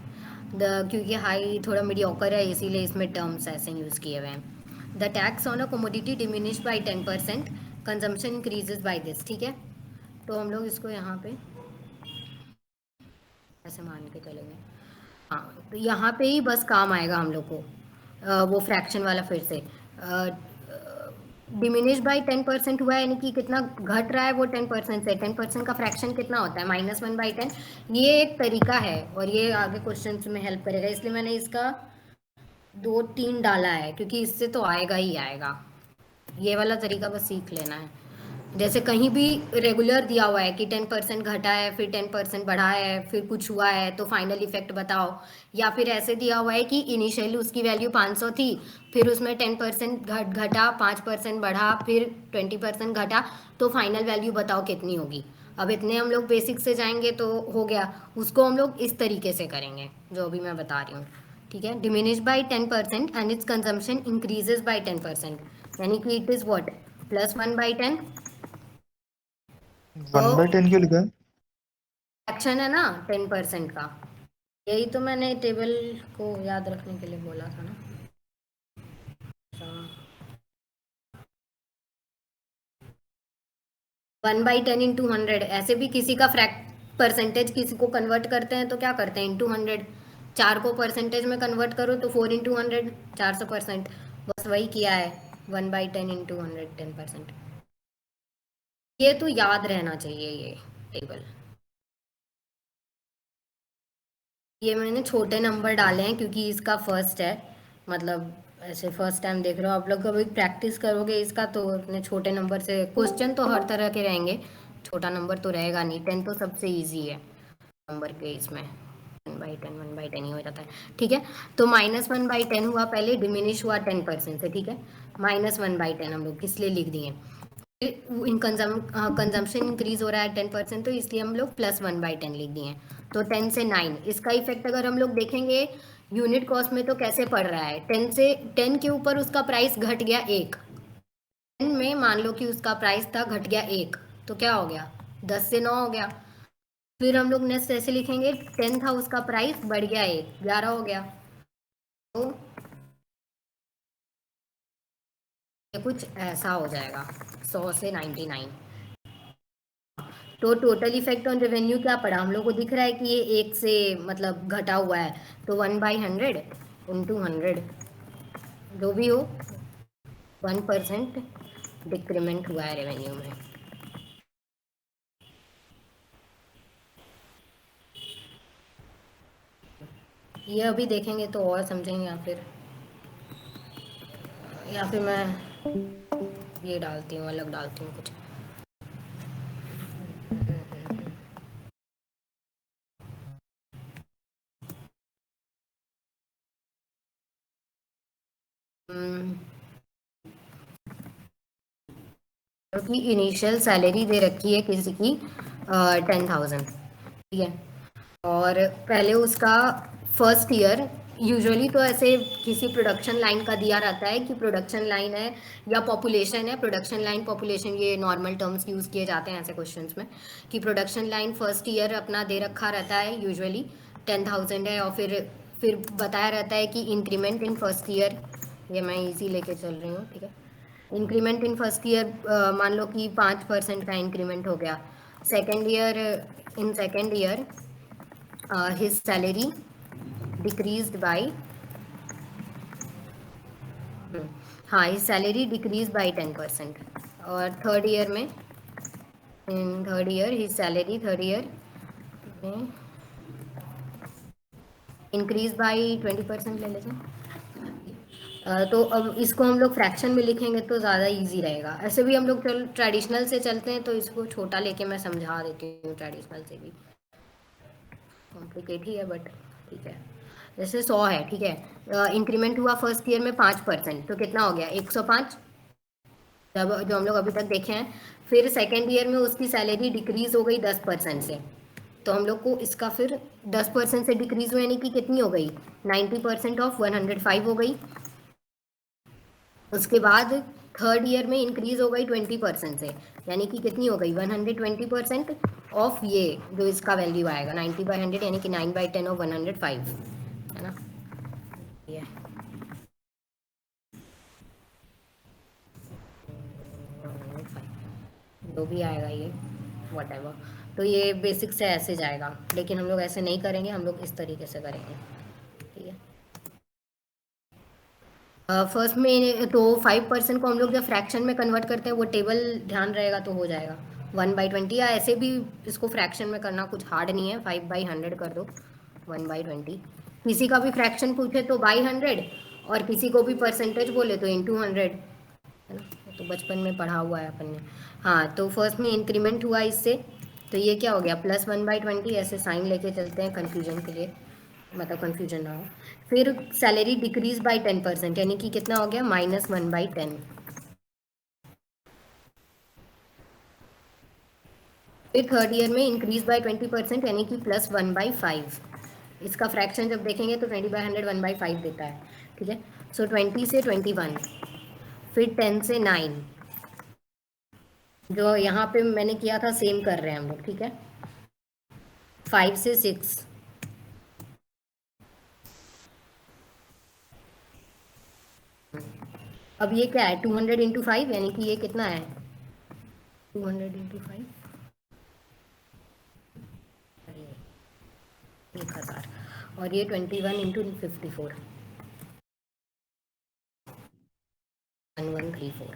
[SPEAKER 3] क्योंकि हाई थोड़ा मीडियोकर है इसीलिए इसमें टर्म्स ऐसे यूज़ किए हुए हैं। The tax on a commodity diminish by 10%, consumption increases by this, ठीक है। तो हम लोग इसको यहाँ पे ऐसे मान के चलेंगे। हाँ, तो यहाँ पे ही बस काम आएगा हम लोग को वो फ्रैक्शन वाला फिर से डिमिनिश बाई 10% हुआ है, यानी कि कितना घट रहा है वो 10% से। 10% का फ्रैक्शन कितना होता है, -1/10। ये एक तरीका है और ये आगे क्वेश्चन में हेल्प करेगा, इसलिए मैंने इसका 2-3 डाला है, क्योंकि इससे तो आएगा ही आएगा। ये वाला तरीका बस सीख लेना है। जैसे कहीं भी रेगुलर दिया हुआ है कि 10% घटा है, फिर 10% बढ़ा है, फिर कुछ हुआ है तो फाइनल इफेक्ट बताओ, या फिर ऐसे दिया हुआ है कि इनिशियली उसकी वैल्यू 500 थी, फिर उसमें 10% घटा, 5% बढ़ा, फिर 20% घटा, तो फाइनल वैल्यू बताओ कितनी होगी। अब इतने हम लोग बेसिक से जाएंगे तो हो गया, उसको हम लोग इस तरीके से करेंगे जो अभी मैं बता रही हूँ, ठीक है। Diminish by 10% and it's consumption increases by 10%, यानी कि इट इज़ व्हाट, +1/10।
[SPEAKER 2] 1/10 क्यों लिखा है?
[SPEAKER 3] एक्शन है ना 10% का, यही तो मैंने टेबल को याद रखने के लिए बोला था ना। 1/10 इंटू 100, ऐसे भी किसी का परसेंटेज किसी को कन्वर्ट करते हैं तो क्या करते हैं, इंटू 100। 4 को परसेंटेज में कन्वर्ट करो तो 4 इंटू 100, 400%। बस वही किया है, 1/10 इंटू 100, 10%। ये तो याद रहना चाहिए ये टेबल। ये मैंने छोटे नंबर डाले हैं क्योंकि इसका फर्स्ट है, मतलब ऐसे फर्स्ट टाइम देख रहे हो आप लोग, कभी प्रैक्टिस करोगे इसका तो अपने छोटे नंबर से। क्वेश्चन तो हर तरह के रहेंगे, छोटा नंबर तो रहेगा नहीं। 10 तो सबसे इजी है नंबर के, इसमें 1/10 ही हो जाता है, ठीक है। तो -1/10 हुआ पहले, डिमिनिश हुआ 10% से, ठीक है। -1/10 हम लोग किस लिए लिख दिए, इन कंजम्पशन इंक्रीज हो रहा है 10%, तो इसलिए हम लोग +1/10 लिख दिए। तो 10 से 9, इसका इफेक्ट अगर हम लोग देखेंगे यूनिट कॉस्ट में तो कैसे पड़ रहा है, 10 के ऊपर उसका प्राइस घट गया 1, 10 में मान लो कि उसका प्राइस था घट गया 1, तो क्या हो गया, 10 से 9 हो गया। फिर हम लोग नेक्स्ट ऐसे लिखेंगे, 10 था उसका प्राइस, बढ़ गया 1, 11 हो गया। तो ये कुछ ऐसा हो जाएगा 100 से 99। तो टोटल इफेक्ट ऑन रेवेन्यू क्या पड़ा, हम लोग को दिख रहा है कि ये 1 से मतलब घटा हुआ है, तो 1/100 इंटू 100 जो भी हो, 1% डिक्रीमेंट हुआ है रेवेन्यू में। ये अभी देखेंगे तो और समझेंगे, या फिर मैं ये डालती हूँ, अलग डालती हूँ कुछ। क्योंकि इनिशियल सैलरी दे रखी है किसी की 10,000, ठीक है, और पहले उसका फर्स्ट ईयर, यूजुअली तो ऐसे किसी प्रोडक्शन लाइन का दिया रहता है कि प्रोडक्शन लाइन है या पॉपुलेशन है, प्रोडक्शन लाइन पॉपुलेशन ये नॉर्मल टर्म्स यूज़ किए जाते हैं ऐसे क्वेश्चंस में, कि प्रोडक्शन लाइन फर्स्ट ईयर अपना दे रखा रहता है, यूजुअली 10,000 है, और फिर बताया रहता है कि इंक्रीमेंट इन फर्स्ट ईयर, ये मैं इजी लेके चल रही हूँ, ठीक है। इंक्रीमेंट इन फर्स्ट ईयर मान लो कि 5% का इंक्रीमेंट हो गया। Second year, in second year his salary decreased by, हाँ, हिज सैलरी डिक्रीज बाई 10%। और थर्ड ईयर में, in third year his salary, third year में इंक्रीज बाई 20% ले लेते हैं। तो अब इसको हम लोग फ्रैक्शन में लिखेंगे तो ज़्यादा इजी रहेगा। ऐसे भी हम लोग चल ट्रेडिशनल से चलते हैं, तो इसको छोटा लेके मैं समझा देती हूँ। ट्रेडिशनल से भी कॉम्प्लिकेट ही है बट ठीक है। जैसे 100 है, ठीक है, इंक्रीमेंट हुआ फर्स्ट ईयर में 5%, तो कितना हो गया 105, जब जो हम लोग अभी तक देखे हैं। फिर सेकेंड ईयर में उसकी सैलरी डिक्रीज हो गई 10% से, तो हम लोग को इसका फिर 10% से डिक्रीज हुआ, यानी कि कितनी हो गई 90% ऑफ 105 हो गई। उसके बाद थर्ड ईयर में इंक्रीज हो गई 20% से, यानी कि कितनी हो गई 120% ऑफ ये जो इसका वैल्यू आएगा 90/100, यानी कि 9/10 ऑफ 105, है ना। ये जो भी आएगा ये व्हाटएवर, तो ये बेसिक से ऐसे जाएगा, लेकिन हम लोग ऐसे नहीं करेंगे, हम लोग इस तरीके से करेंगे, ठीक है। फर्स्ट में तो 5% को हम लोग जब फ्रैक्शन में कन्वर्ट करते हैं, वो टेबल ध्यान रहेगा तो हो जाएगा 1/20, या ऐसे भी इसको फ्रैक्शन में करना कुछ हार्ड नहीं है, 5/100 कर दो 1/20। किसी का भी फ्रैक्शन पूछे तो बाई 100, और किसी को भी परसेंटेज बोले तो इंटू 100, है ना, तो बचपन में पढ़ा हुआ है अपन ने। हाँ, तो फर्स्ट में इंक्रीमेंट हुआ इससे, तो ये क्या हो गया प्लस 1/20, ऐसे साइन लेके चलते हैं कन्फ्यूजन के लिए, मतलब कन्फ्यूजन ना हो। फिर सैलरी डिक्रीज बाय 10%, यानी कि कितना हो गया -1/10। फिर थर्ड ईयर में इंक्रीज बाय 20%, यानी कि +1/5। इसका फ्रैक्शन जब देखेंगे तो 20/100 1/5 देता है, ठीक है। सो 20 से 21, फिर 10 से 9, जो यहाँ पे मैंने किया था सेम कर रहे हैं हम लोग, ठीक है। 5 से 6, अब ये क्या है 200 इंटू 5, यानी कि ये कितना है 200 इंटू 5, 1000, और ये 21 इंटू 54, 1134।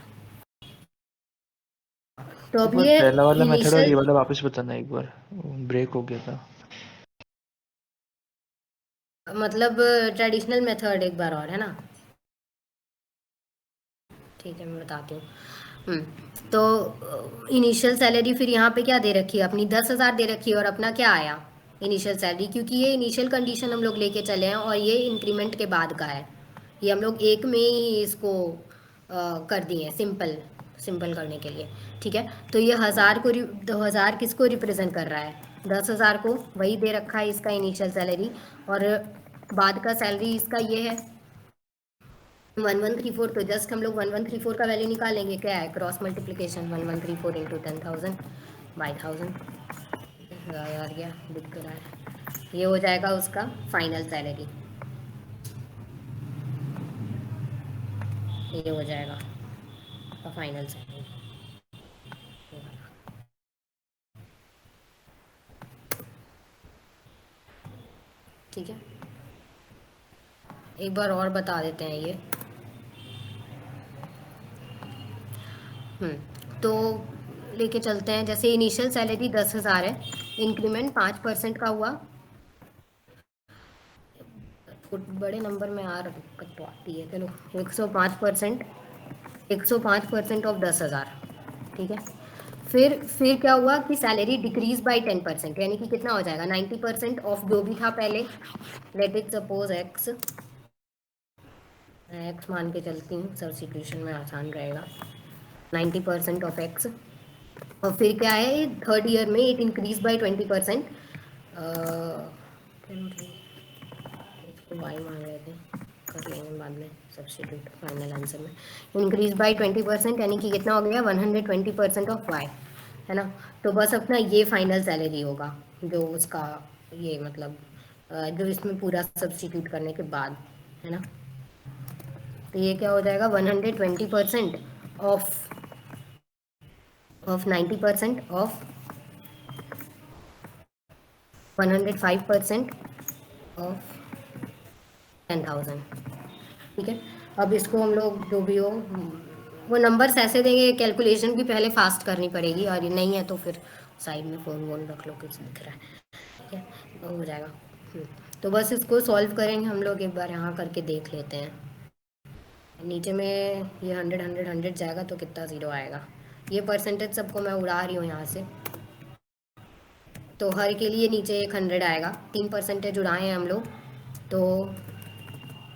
[SPEAKER 3] तो अब ये
[SPEAKER 2] पहला वाला मेथड और ये
[SPEAKER 3] इनिशियल,
[SPEAKER 2] वाला वापस बताना एक बार, ब्रेक हो गया था।
[SPEAKER 3] मतलब ट्रेडिशनल मेथड एक बार और, है ना, ठीक है मैं बताती हूँ। तो इनिशियल सैलरी फिर यहाँ पे क्या दे रखी है अपनी 10,000 दे रखी है, और अपना क्या आया इनिशियल सैलरी, क्योंकि ये इनिशियल कंडीशन हम लोग लेके चले हैं और ये इंक्रीमेंट के बाद का है, ये हम लोग एक में ही इसको कर दिए सिंपल सिंपल करने के लिए, ठीक है। तो ये 1000 किसको रिप्रेजेंट कर रहा है 10,000 को, वही दे रखा है इसका इनिशियल सैलरी, और बाद का सैलरी इसका ये है 1134। तो जस्ट हम लोग 1134 का वैल्यू निकालेंगे, क्या है क्रॉस मल्टीप्लिकेशन 1134 इंटू 10,000 बाई 1000, यार क्या दिख रहा है, ये हो जाएगा उसका फाइनल सैलरी, ये हो जाएगा फाइनल सैलरी, ठीक है। एक बार और बता देते हैं ये, तो लेके चलते हैं। जैसे इनिशियल सैलरी 10,000 है, इंक्रीमेंट 5% का हुआ, बड़े नंबर में आ दिक्कत तो आती है, चलो 105%, 105% ऑफ 10,000, ठीक है। फिर क्या हुआ कि सैलरी डिक्रीज बाय 10%, यानी कि कितना हो जाएगा 90% ऑफ जो भी था पहले, लेट इट सपोज एक्स मान के चलती हूँ, सब्स्टिट्यूशन में आसान रहेगा, 90% ऑफ एक्स। और फिर क्या है थर्ड ईयर में इट इंक्रीज बाय 20%, वाई मान रहे थे, कर लेंगे बाद में सब्स्टिट्यूट फाइनल आंसर में, इंक्रीज बाय 20%, यानी कि कितना हो गया 120% ऑफ वाई, है ना। तो बस अपना ये फाइनल सैलरी होगा जो उसका ये मतलब जो इसमें पूरा सब्स्टिट्यूट करने के बाद, है ना। तो ये क्या हो जाएगा 120% ऑफ 90% ऑफ 105% ऑफ 10,000, ठीक है। अब इसको हम लोग जो भी हो वो नंबर्स ऐसे देंगे, कैलकुलेशन भी पहले फास्ट करनी पड़ेगी, और ये नहीं है तो फिर साइड में फ़ोन वोन रख लो, कुछ दिख रहा है, ठीक है, तो हो जाएगा। तो बस इसको सॉल्व करेंगे हम लोग, एक बार यहाँ करके देख लेते हैं। नीचे में ये 100 100 100 जाएगा तो कितना ज़ीरो आएगा। ये परसेंटेज सबको मैं उड़ा रही हूँ यहाँ से, तो हर के लिए नीचे एक 100 आएगा। 3 परसेंटेज उड़ाए हैं हम लोग, तो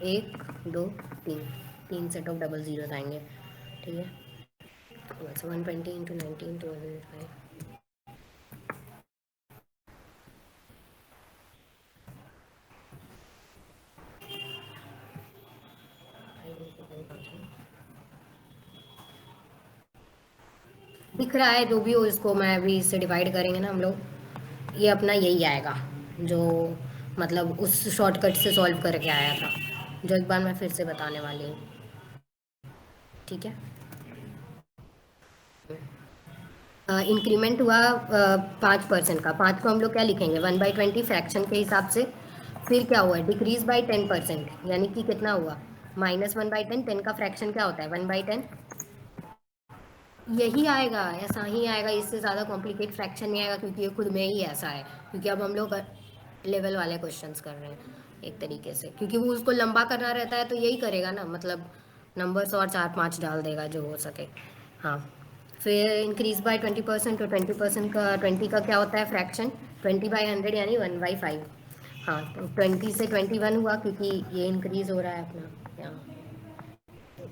[SPEAKER 3] 1 2 3 सेट ऑफ डबल ज़ीरो आएंगे। ठीक है, बस 120 इंटू 19 तो 105। दिख रहा है जो भी हो, इसको मैं अभी इससे डिवाइड करेंगे ना हम लोग, ये अपना यही आएगा जो मतलब उस शॉर्टकट से सॉल्व करके आया था, जो एक बार मैं फिर से बताने वाली हूँ। ठीक है, इंक्रीमेंट हुआ 5% का। 5 को हम लोग क्या लिखेंगे, 1/20 फ्रैक्शन के हिसाब से। फिर क्या हुआ, डिक्रीज बाय 10%, यानी कि कितना हुआ, -1/10। 10 का फ्रैक्शन क्या होता है, 1/10। यही आएगा, ऐसा ही आएगा, इससे ज़्यादा कॉम्प्लिकेट फ्रैक्शन नहीं आएगा, क्योंकि ये खुद में ही ऐसा है। क्योंकि अब हम लोग लेवल वाले क्वेश्चंस कर रहे हैं एक तरीके से, क्योंकि वो उसको लंबा करना रहता है तो यही करेगा ना, मतलब नंबर्स और 4-5 डाल देगा जो हो सके। हाँ, फिर इंक्रीज बाय 20%, तो 20% का 20 का क्या होता है फ्रैक्शन, 20/100 यानी 1/5। हाँ, तो 20 से 21 हुआ, क्योंकि ये इंक्रीज हो रहा है अपना यहाँ,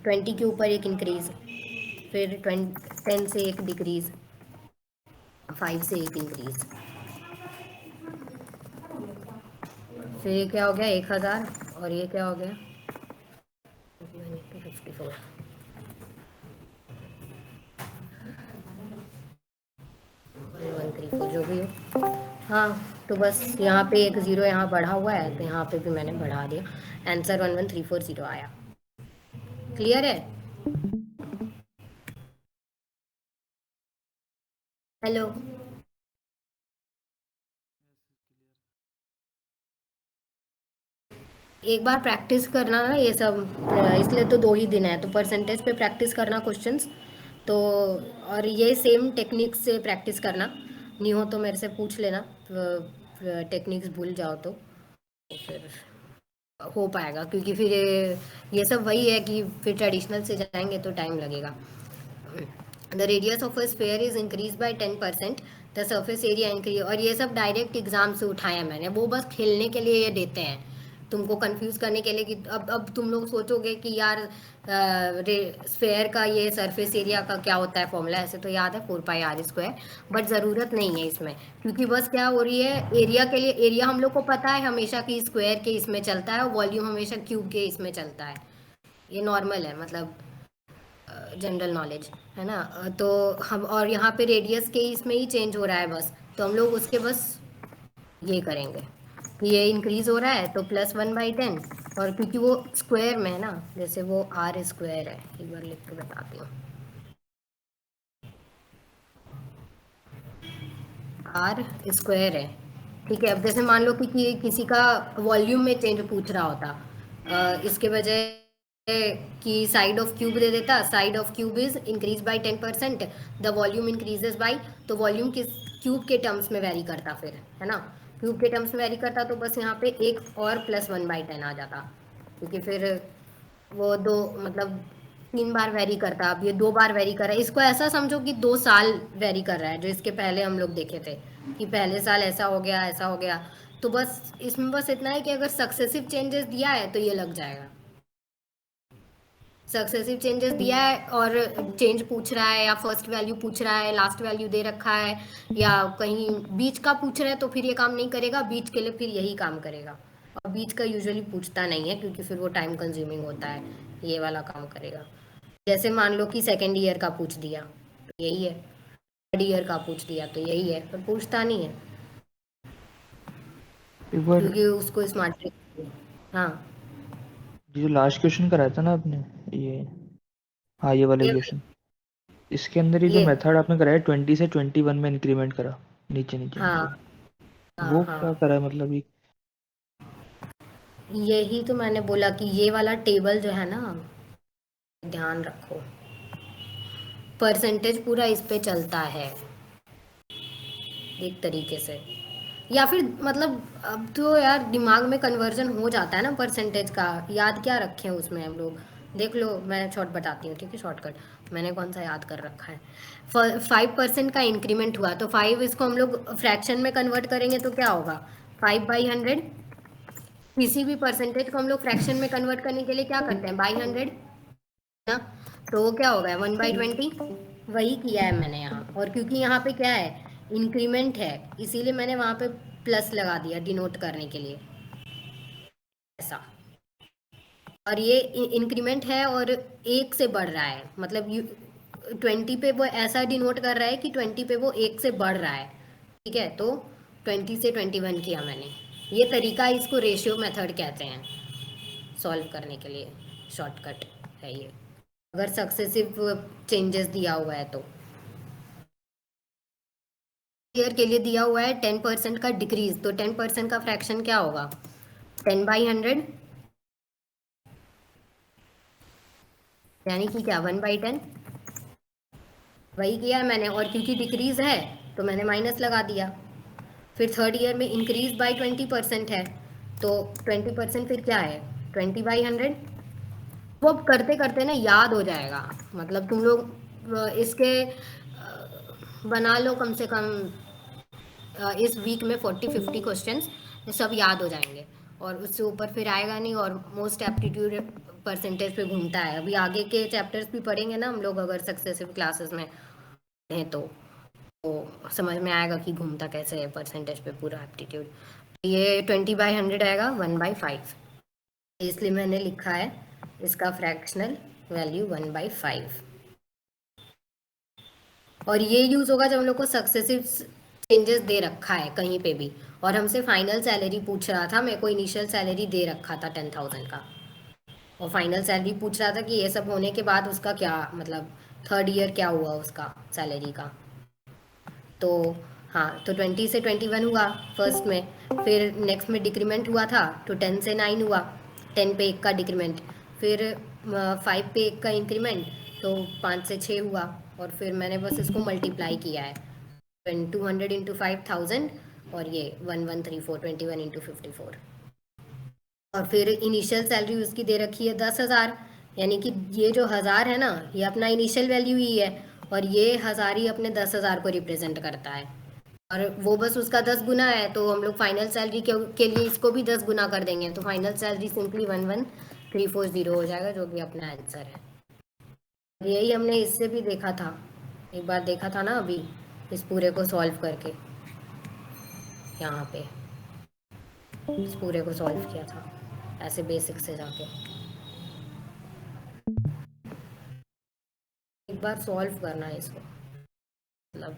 [SPEAKER 3] 20 के ऊपर एक इंक्रीज, फिर 10 से एक डिक्रीज, 5 से एक इंक्रीज, फिर ये क्या हो गया 1000, और ये क्या हो गया 54, 1134 जो भी हो। हाँ, तो बस यहाँ पे एक ज़ीरो यहाँ बढ़ा हुआ है, तो यहाँ पे भी मैंने बढ़ा दिया, आंसर 11340 आया। क्लियर है? हेलो, एक बार प्रैक्टिस करना ना ये सब, इसलिए तो 2 ही दिन है, तो परसेंटेज पे प्रैक्टिस करना क्वेश्चंस तो, और ये सेम टेक्निक्स से प्रैक्टिस करना, नहीं हो तो मेरे से पूछ लेना, टेक्निक्स भूल जाओ तो फिर हो पाएगा, क्योंकि फिर ये सब वही है कि फिर ट्रेडिशनल से जाएंगे तो टाइम लगेगा। The radius of a sphere is increase by 10%, the surface area increase, और ये सब डायरेक्ट एग्जाम से उठाया मैंने, वो बस खेलने के लिए ये देते हैं, तुमको कंफ्यूज करने के लिए कि अब तुम लोग सोचोगे कि यार स्फेयर का ये सरफेस एरिया का क्या होता है फॉर्मूला, ऐसे तो याद है 4πr², बट ज़रूरत नहीं है इसमें, क्योंकि बस क्या हो रही है, एरिया के लिए, एरिया हम लोग को पता है हमेशा कि स्क्वायर के इसमें चलता है, और वॉल्यूम हमेशा क्यूब के इसमें चलता है, ये नॉर्मल है, मतलब जनरल नॉलेज है ना। तो हम, और यहाँ पे रेडियस के इसमें ही चेंज हो रहा है बस, तो हम लोग उसके बस ये करेंगे कि ये इंक्रीज हो रहा है तो +1/10, और क्योंकि वो स्क्वायर में है ना, जैसे वो r² है, एक बार लिख के बताती हूँ, r² है। ठीक है, अब जैसे मान लो कि किसी का वॉल्यूम में चेंज पूछ रहा होता, इसके वजह कि साइड ऑफ क्यूब दे देता, side of cube is increase by 10%, the volume increases by, तो वॉल्यूम किस क्यूब के टर्म्स में वेरी करता फिर, है ना, क्यूब के टर्म्स में वेरी करता, तो बस यहाँ पे एक और +1/10 आ जाता, क्योंकि फिर वो दो, मतलब 3 बार वेरी करता, अब ये 2 बार वेरी कर रहा है, इसको ऐसा समझो कि 2 साल वेरी कर रहा है, जो इसके पहले हम लोग देखे थे कि पहले साल ऐसा हो गया ऐसा हो गया, तो बस इसमें बस इतना है कि अगर सक्सेसिव चेंजेस दिया है तो ये लग जाएगा, सक्सेसिव चेंजेस दिया है और चेंज पूछ रहा है, या फर्स्ट वैल्यू पूछ रहा है, लास्ट वैल्यू दे रखा है, या कहीं बीच का पूछ रहा है, तो फिर ये काम नहीं करेगा, बीच के लिए फिर यही काम करेगा, और बीच का यूजुअली पूछता नहीं है, क्योंकि फिर वो टाइम कंज्यूमिंग होता है, ये वाला काम करेगा। जैसे मान लो कि सेकेंड ईयर का पूछ दिया तो यही है, थर्ड ईयर का पूछ दिया तो यही है, पर पूछता नहीं है,
[SPEAKER 2] एक बार
[SPEAKER 3] क्योंकि उसको स्मार्ट ट्रिक। हाँ,
[SPEAKER 2] ये जो लास्ट क्वेश्चन कराया था ना आपने, ये, हाँ ये वाला
[SPEAKER 3] ये
[SPEAKER 2] क्वेश्चन, इसके अंदर ये जो
[SPEAKER 3] ये
[SPEAKER 2] मेथड आपने कराया 20 से 21 में इंक्रीमेंट करा, नीचे नीचे
[SPEAKER 3] हाँ
[SPEAKER 2] मतलब, वो
[SPEAKER 3] हाँ
[SPEAKER 2] क्या
[SPEAKER 3] हाँ,
[SPEAKER 2] करा है मतलब ये?
[SPEAKER 3] यही तो मैंने बोला कि ये वाला टेबल जो है ना, ध्यान रखो, परसेंटेज पूरा इस पे चलता है एक तरीके से, या फिर मतलब अब तो यार दिमाग में कन्वर्जन हो जाता है ना परसेंटेज का, याद क्या रखे हैं उसमें हम लोग। देख लो मैं शॉर्ट बताती हूँ, ठीक है, शॉर्टकट मैंने कौन सा याद कर रखा है। 5% का इंक्रीमेंट हुआ तो 5 इसको हम लोग फ्रैक्शन में कन्वर्ट करेंगे तो क्या होगा 5/100। किसी भी परसेंटेज को हम लोग फ्रैक्शन में कन्वर्ट करने के लिए क्या करते हैं बाई 100 ना, तो वो क्या होगा 1/20। वही किया है मैंने यहाँ, और क्योंकि यहाँ पे क्या है इंक्रीमेंट है इसीलिए मैंने वहाँ पे प्लस लगा दिया डिनोट करने के लिए ऐसा। और ये इंक्रीमेंट है और 1 से बढ़ रहा है, मतलब 20 पे वो ऐसा डिनोट कर रहा है कि 20 पे वो 1 से बढ़ रहा है, ठीक है। तो 20 से 21 किया मैंने, ये तरीका इसको रेशियो मेथड कहते हैं सॉल्व करने के लिए, शॉर्टकट है ये अगर सक्सेसिव चेंजेस दिया हुआ है तो। ईयर के लिए दिया हुआ है 10% का डिक्रीज, तो 10% का फ्रैक्शन क्या होगा 10/100 यानी कि क्या 1/10। वही किया मैंने, और क्योंकि डिक्रीज है तो मैंने माइनस लगा दिया। फिर थर्ड ईयर में इंक्रीज बाय 20% है तो 20% फिर क्या है 20/100। वो अब करते करते ना याद हो जाएगा, मतलब तुम लोग इसके बना लो कम से कम इस वीक में 40-50 क्वेश्चंस सब याद हो जाएंगे, और उससे ऊपर फिर आएगा नहीं। और मोस्ट एप्टीट्यूड परसेंटेज पे घूमता है, अभी आगे के चैप्टर्स भी पढ़ेंगे ना हम लोग अगर सक्सेसिव क्लासेस में हैं तो समझ में आएगा कि घूमता कैसे है परसेंटेज पे पूरा एप्टीट्यूड। ये 20/100 आएगा 1/5, इसलिए मैंने लिखा है इसका फ्रैक्शनल वैल्यू 1/5। और ये यूज होगा जब हम लोग को सक्सेसिव चेंजेस दे रखा है कहीं पे भी, और हमसे फाइनल सैलरी पूछ रहा था, मेरे को इनिशियल सैलरी दे रखा था 10,000 का, और फाइनल सैलरी पूछ रहा था कि ये सब होने के बाद उसका क्या मतलब थर्ड ईयर क्या हुआ उसका सैलरी का। तो हाँ, तो 20 से 21 हुआ फर्स्ट में, फिर नेक्स्ट में डिक्रीमेंट हुआ था तो 10 से 9 हुआ, 10 पे 1 का डिक्रीमेंट, फिर 5 पे 1 का इंक्रीमेंट तो 5 से 6 हुआ, और फिर मैंने बस इसको मल्टीप्लाई किया है 200 इंटू 5,000 और ये 1134 21 इंटू 54, और फिर इनिशियल सैलरी उसकी दे रखी है 10,000, यानी कि ये जो 1000 है ना ये अपना इनिशियल वैल्यू ही है, और ये 1000 ही अपने 10,000 को रिप्रेजेंट करता है, और वो बस उसका 10 गुना है, तो हम लोग फाइनल सैलरी के लिए इसको भी 10 गुना कर देंगे, तो फाइनल सैलरी सिंपली 11340 हो जाएगा, जो कि अपना आंसर है। यही हमने इससे भी देखा था, एक बार देखा था ना अभी इस पूरे को सॉल्व करके, यहाँ पे इस पूरे को सॉल्व किया था ऐसे बेसिक से जाके। एक बार सॉल्व करना है इसको, मतलब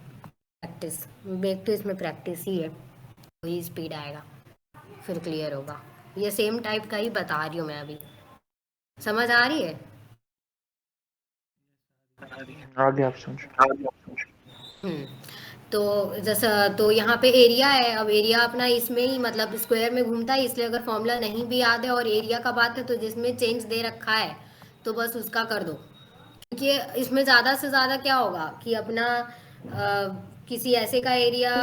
[SPEAKER 3] प्रैक्टिस, बेक तो इसमें प्रैक्टिस ही है, वही स्पीड आएगा फिर क्लियर होगा। ये सेम टाइप का ही बता रही हूँ मैं अभी, समझ आ रही है?
[SPEAKER 2] आगे आप समझ।
[SPEAKER 3] तो जैसा तो यहाँ पे एरिया है, अब एरिया अपना इसमें ही मतलब स्क्वायर में घूमता है, इसलिए अगर फॉर्मूला नहीं भी याद है और एरिया का बात है तो जिसमें चेंज दे रखा है तो बस उसका कर दो, क्योंकि इसमें ज़्यादा से ज़्यादा क्या होगा कि अपना किसी ऐसे का एरिया,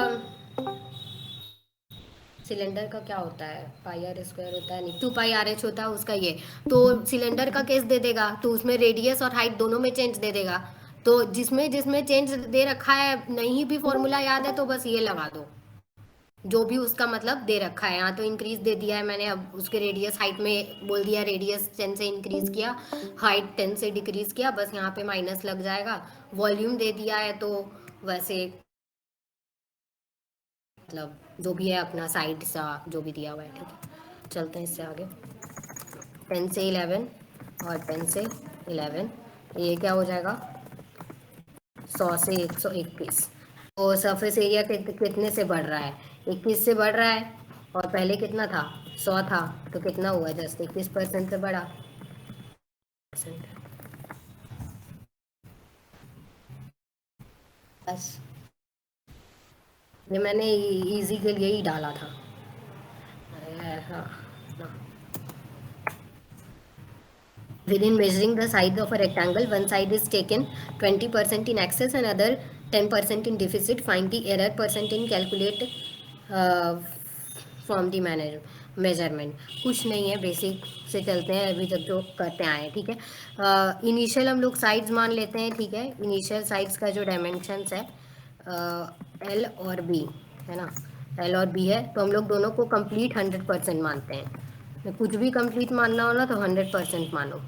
[SPEAKER 3] सिलेंडर का क्या होता है πr² होता है नहीं 2πrh होता है उसका, ये तो सिलेंडर का केस दे देगा तो उसमें रेडियस और हाइट दोनों में चेंज दे देगा, तो जिसमें जिसमें चेंज दे रखा है नहीं भी फॉर्मूला याद है तो बस ये लगा दो जो भी उसका मतलब दे रखा है। यहाँ तो इंक्रीज दे दिया है मैंने, अब उसके रेडियस हाइट में बोल दिया रेडियस 10 से इंक्रीज किया, हाइट 10 से डिक्रीज किया, बस यहाँ पे माइनस लग जाएगा। वॉल्यूम दे दिया है तो वैसे मतलब जो भी है अपना साइड सा जो भी दिया हुआ है, ठीक है। चलते हैं इससे आगे, 10 से 11 और 10 से 11, ये क्या हो जाएगा 100 से 121। तो सरफेस एरिया कितने से बढ़ रहा है 21 से बढ़ रहा है, और पहले कितना था 100 था, तो कितना हुआ जस्ट 21% से बढ़ा बस। ये मैंने इजी के लिए ही डाला था। हाँ, within measuring the side of a rectangle, one side is taken 20% in excess and other 10% in deficit. Find the error percent in calculate from the measurement. कुछ नहीं है, बेसिक से चलते हैं अभी तक जो करते आए हैं, ठीक है। इनिशियल हम लोग साइड्स मान लेते हैं, ठीक है। इनिशियल साइड्स का जो डायमेंशंस है एल और बी है ना, एल और बी है, तो हम लोग दोनों को कंप्लीट 100% मानते हैं। कुछ भी कंप्लीट मानना हो ना तो 100% मानो।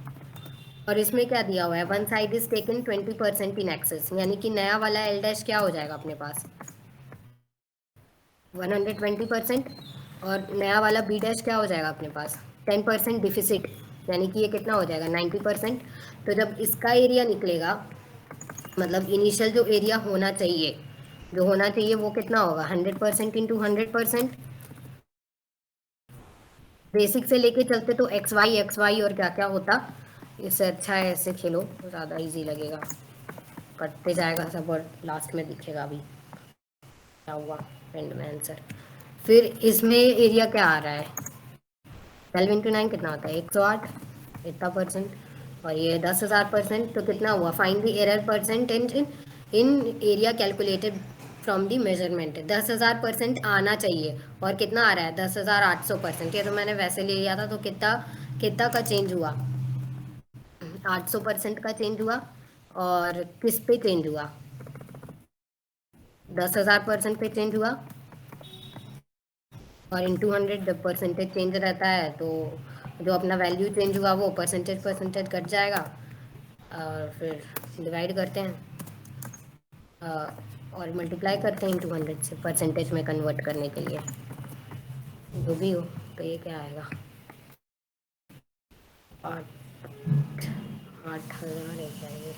[SPEAKER 3] और इसमें क्या दिया हुआ है, one side is taken 20% in excess, यानी कि नया वाला एल डैश क्या हो जाएगा अपने पास 120%, और नया वाला बी डैश क्या हो जाएगा अपने पास 10% डिफिसिट, यानी कि ये कितना हो जाएगा 90%। तो जब इसका एरिया निकलेगा, मतलब इनिशियल जो एरिया होना चाहिए, जो होना चाहिए वो कितना होगा 100% इंटू 100%। बेसिक से लेके चलते तो एक्स वाई और क्या क्या होता, इससे अच्छा है ऐसे खेलो तो ज़्यादा इजी लगेगा, कटते जाएगा सब और लास्ट में दिखेगा अभी क्या हुआ एंड में आंसर। फिर इसमें एरिया क्या आ रहा है 12 इंटू 9 कितना होता है 108 इतना परसेंट, और ये 10,000%, तो कितना हुआ find the error percent in area calculated from the measurement. 10,000% आना चाहिए, और कितना आ रहा है 10,800%। ये तो मैंने वैसे ले लिया था, तो कितना कितना का चेंज हुआ 800% का चेंज हुआ। और किस पे चेंज हुआ 10,000% पे चेंज हुआ, और इंटू 100 जब परसेंटेज चेंज रहता है तो जो अपना वैल्यू चेंज हुआ वो परसेंटेज कट जाएगा, और फिर डिवाइड करते हैं और मल्टीप्लाई करते हैं इंटू 100 से परसेंटेज में कन्वर्ट करने के लिए, जो भी हो। तो ये क्या आएगा 8,000 है क्या ये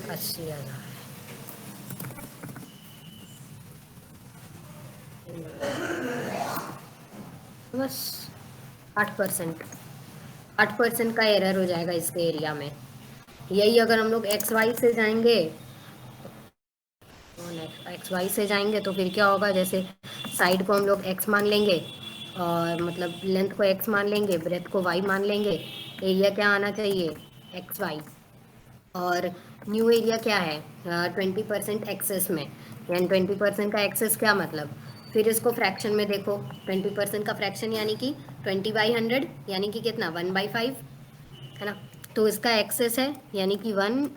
[SPEAKER 3] 80,000, बस 8% का एरर हो जाएगा इसके एरिया में। यही अगर हम लोग एक्स वाई से जाएंगे तो फिर क्या होगा, जैसे साइड को हम लोग x मान लेंगे, और मतलब लेंथ को x मान लेंगे, ब्रेथ को y मान लेंगे, एरिया क्या आना चाहिए एक्स वाई। और न्यू एरिया क्या है 20% एक्सेस में, यानी 20% का एक्सेस क्या मतलब, फिर इसको फ्रैक्शन में देखो 20% का फ्रैक्शन यानी कि 20/100, यानी कि कितना 1/5 है ना। तो इसका एक्सेस है यानी कि 1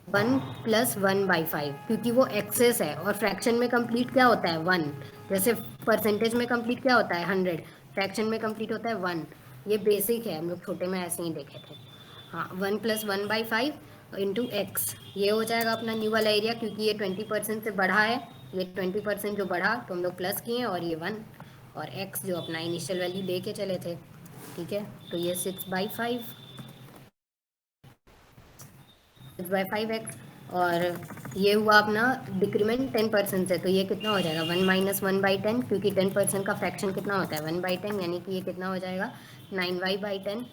[SPEAKER 3] + 1/5, क्योंकि वो एक्सेस है, और फ्रैक्शन में कंप्लीट क्या होता है 1, जैसे परसेंटेज में कंप्लीट क्या होता है 100, फ्रैक्शन में कंप्लीट होता है 1। ये बेसिक है, हम लोग छोटे में ऐसे ही देखे थे। हाँ 1 + 1/5 इंटू एक्स, ये हो जाएगा अपना न्यू वाला एरिया, क्योंकि ये 20% से बढ़ा है, ये 20% जो बढ़ा तो हम लोग प्लस किए, और ये 1, और एक्स जो अपना इनिशियल वैल्यू ले के चले थे, ठीक है। तो ये 6/5x, और ये हुआ अपना डिक्रीमेंट 10% से, तो ये कितना हो जाएगा 1 - 1/10, क्योंकि 10% का फ्रैक्शन कितना होता है 1/10, यानी कि ये कितना हो जाएगा 9y/10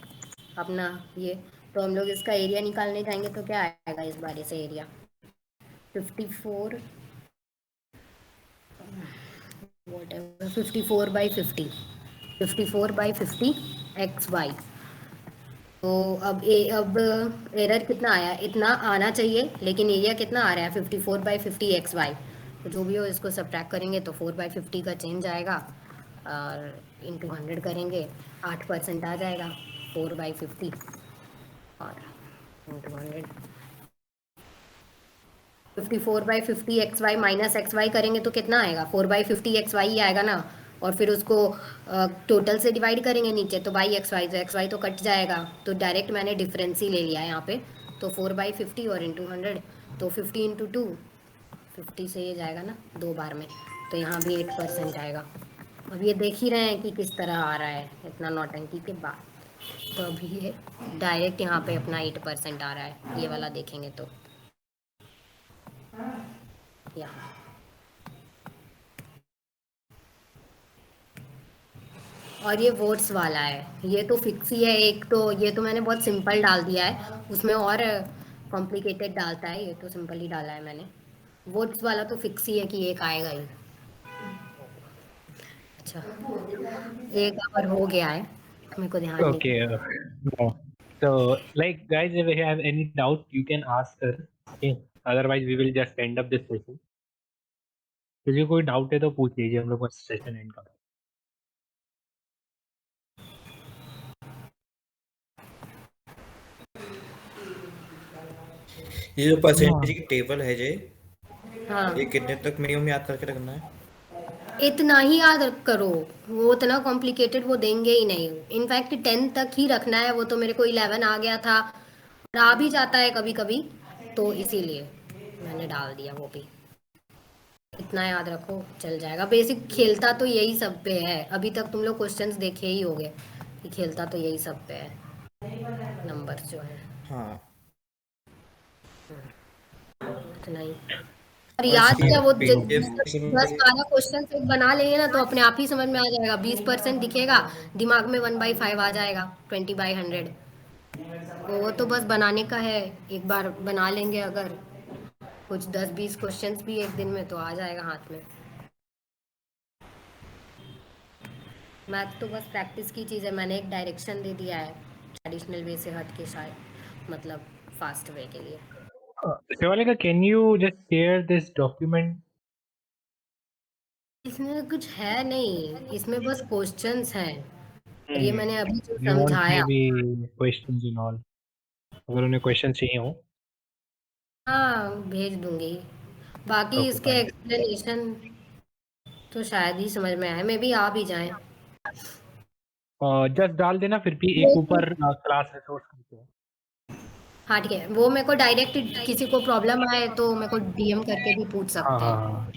[SPEAKER 3] अपना ये। तो हम लोग इसका एरिया निकालने जाएंगे तो क्या आएगा इस बार से एरिया 54 54/50 54/50 XY। तो अब एरर कितना आया, इतना आना चाहिए, लेकिन एरिया कितना आ रहा है 54/50 XY। तो जो भी हो इसको सब्ट्रैक्ट करेंगे तो 4/50 का चेंज आएगा, और इंटू 100 करेंगे 8% आ जाएगा 4/50, और इंटू 100 54/50 XY माइनस XY करेंगे तो कितना आएगा 4/50 XY ही आएगा ना। और फिर उसको टोटल से डिवाइड करेंगे नीचे तो बाई XY तो कट जाएगा, तो डायरेक्ट मैंने डिफरेंस ही ले लिया है यहाँ पे। तो 4/50 और इंटू 100, तो 50 इंटू 2 50 से ये जाएगा ना 2 बार में, तो यहाँ भी 8% आएगा। अब ये देख ही रहे हैं कि किस तरह आ रहा है इतना नौटंकी के बाद। तो अभी ये डायरेक्ट यहाँ पे अपना 8% आ रहा है, ये वाला देखेंगे तो यहाँ। और ये वोट्स वाला है, ये तो फिक्स ही है एक, तो ये तो मैंने बहुत सिंपल डाल दिया है, उसमें और कॉम्प्लिकेटेड डालता है, ये तो सिंपल ही डाला है मैंने। वोट्स वाला तो फिक्स ही है कि एक आएगा ही। अच्छा एक और हो गया है, मेरे को ध्यान नहीं।
[SPEAKER 1] Okay. No. So, like, guys, if you have any doubt, you can ask her. Okay. Otherwise, we will just end up this session. किसी को कोई डाउट है तो पूछ लीजिए, हम लोग बस सेशन एंड कर।
[SPEAKER 6] ये जो परसेंटेज की टेबल है जे,
[SPEAKER 3] हाँ
[SPEAKER 6] ये कितने तक मिनिमम याद करके रखना है?
[SPEAKER 3] इतना ही याद करो, वो उतना कॉम्प्लिकेटेड वो देंगे ही नहीं। इनफैक्ट 10 तक ही रखना है, वो तो मेरे को 11 आ गया था और आ भी जाता है कभी कभी, तो इसीलिए मैंने डाल दिया वो भी। इतना याद रखो चल जाएगा। बेसिक खेलता तो यही सब पे है, अभी तक तुम लोग क्वेश्चंस देखे ही होंगे कि खेलता तो यही सब पे है, नंबर्स जो है
[SPEAKER 6] हाँ,
[SPEAKER 3] इतना ही। और
[SPEAKER 6] और
[SPEAKER 3] याद
[SPEAKER 6] इसकी
[SPEAKER 3] क्या, वो
[SPEAKER 6] PDF
[SPEAKER 3] 10-12 क्वेश्चन बना लेंगे ना तो अपने आप ही समझ में आ जाएगा। 20% दिखेगा दिमाग में, 1/5 आ जाएगा 20/100। वो तो बस बनाने का है, एक बार बना लेंगे अगर कुछ 10-20 क्वेश्चंस भी एक दिन में, तो आ जाएगा हाथ में। मैथ तो बस प्रैक्टिस की चीज़ है। मैंने एक डायरेक्शन दे दिया है ट्रेडिशनल वे से हट के, शायद मतलब फास्ट वे के लिए।
[SPEAKER 1] Shivalika, can you just share this document?
[SPEAKER 3] इसमें कुछ है नहीं, इसमें बस क्वेश्चंस हैं और ये मैंने अभी जो
[SPEAKER 1] वी वांट
[SPEAKER 3] समझाया।
[SPEAKER 1] May be questions and all, अगर उन्हें क्वेश्चन चाहिए हो
[SPEAKER 3] हाँ भेज दूंगी। बाकी
[SPEAKER 1] ओके
[SPEAKER 3] इसके
[SPEAKER 1] फाइन।
[SPEAKER 3] एक्सप्लेनेशन तो शायद ही समझ में आए, मे भी आ भी जाए।
[SPEAKER 1] जस्ट डाल देना, फिर भी एक ऊपर क्लास रिसोर्स करते हैं।
[SPEAKER 3] हाँ ठीक है, वो मेरे को डायरेक्ट किसी को प्रॉब्लम आए तो मेरे को डीएम करके भी पूछ
[SPEAKER 1] हाँ
[SPEAKER 3] सकते
[SPEAKER 1] हाँ
[SPEAKER 3] हैं।
[SPEAKER 1] हाँ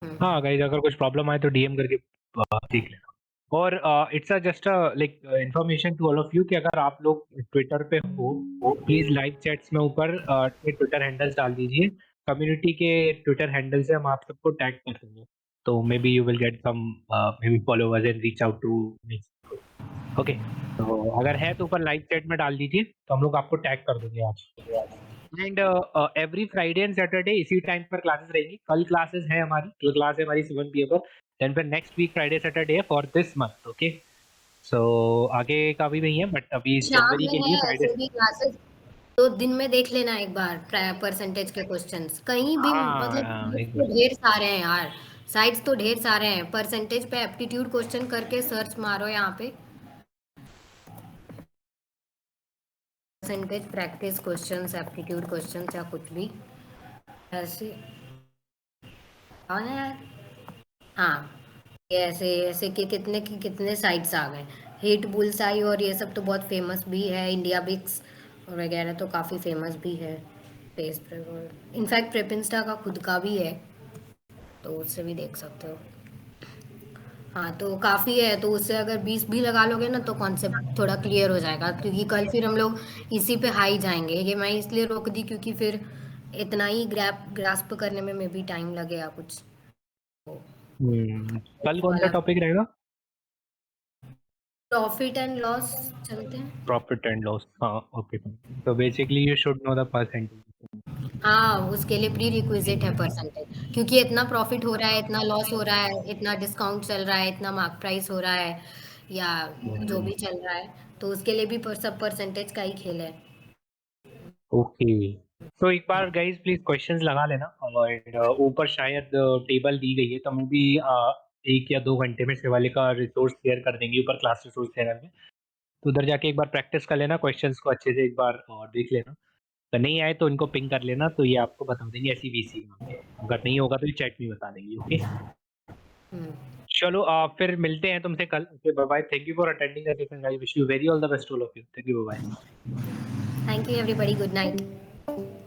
[SPEAKER 3] हम्म।
[SPEAKER 1] हाँ गाइस, अगर कुछ प्रॉब्लम आए तो डीएम करके देख लेना। और it's a just like information to all of you कि अगर आप लोग ट्विटर पे हो, प्लीज लाइव चैट्स में ऊपर ट्विटर हैंडल्स डाल दीजिए। कम्युनिटी के ट्विटर हैंडल से हम आप सबको टैग कर देंगे, तो maybe you will get some maybe followers and reach out to me. Okay, तो अगर है तो ऊपर लाइव चैट में डाल दीजिए, तो हम लोग आपको टैग कर देंगे आज। And every Friday and Saturday इसी टाइम पर क्लासेस रहेगी। कल क्लासेस है हमारी, कल क्लास है हमारी 7 PM पर। देन फिर नेक्स्ट वीक फ्राइडे सैटरडे है फॉर दिस मंथ। ओके, सो आगे का भी नहीं है, बट अभी
[SPEAKER 3] शाम
[SPEAKER 1] जनवरी
[SPEAKER 3] में
[SPEAKER 1] के लिए
[SPEAKER 3] है
[SPEAKER 1] फ्राइडे।
[SPEAKER 3] ऐसे भी क्लासेस, तो दिन में देख लेना एक बार परसेंटेज के क्वेश्चंस कहीं भी, मतलब
[SPEAKER 1] एक
[SPEAKER 3] तो
[SPEAKER 1] बार
[SPEAKER 3] ढेर सारे हैं यार, साइट्स तो ढेर सारे हैं। परसेंटेज पे एप्टीट्यूड क्वेश्चन करके सर्च मारो यहाँ पे, percentage practice questions, aptitude questions या कुछ भी ऐसे। हाँ ना यार, हाँ ये ऐसे ऐसे के कितने साइट्स आ गए। हिट बुलसाई और ये सब तो बहुत फेमस भी है, इंडिया बिक्स वगैरह तो काफ़ी फेमस भी है। पेज इनफैक्ट प्रेपिंस्टा का खुद का भी है, तो उससे भी देख सकते हो। हाँ तो काफ़ी है, तो उससे अगर 20 भी लगा लोगे ना तो कॉन्सेप्ट थोड़ा क्लियर हो जाएगा, क्योंकि कल फिर हम लोग इसी पे हाई जाएंगे। ये मैं इसलिए रोक दी क्योंकि फिर इतना ही ग्रास्प करने में भी टाइम लगेगा कुछ, तो
[SPEAKER 1] कल कौन सा
[SPEAKER 3] वाला
[SPEAKER 1] टॉपिक रहेगा?
[SPEAKER 3] प्रॉफिट एंड लॉस चलते हैं।
[SPEAKER 1] Profit and loss. हाँ ओके, तो basically you should know the percentage.
[SPEAKER 3] हाँ उसके लिए प्री रिक्विजिट है परसेंटेज, क्योंकि इतना प्रॉफिट हो रहा है, इतना लॉस हो रहा है, इतना डिस्काउंट चल रहा है, इतना मार्क प्राइस हो रहा है या जो भी चल रहा है, तो उसके लिए भी सब परसेंटेज का ही खेल है।
[SPEAKER 1] ओके, तो एक बार गाइस प्लीज क्वेश्चंस लगा लेना, और ऊपर शायद टेबल दी गई है, तो मैं भी 1 या 2 घंटे में शिवालिक का रिसोर्स शेयर कर देंगे ऊपर क्लास रिसोर्स चैनल में। तो उधर जाके एक बार प्रैक्टिस कर लेना, क्वेश्चंस को अच्छे से एक बार और देख लेना। तो नहीं आए तो इनको पिंग कर लेना, तो ये आपको बता देंगे ऐसी वीसी में। अगर नहीं होगा तो ये चैट में बता देंगे। Okay
[SPEAKER 3] hmm.
[SPEAKER 1] चलो, फिर मिलते हैं तुमसे कल। Okay bye bye, thank you for attending the session guys, wish you very all the best all of you. Thank you, bye bye.
[SPEAKER 3] Thank you everybody, good night.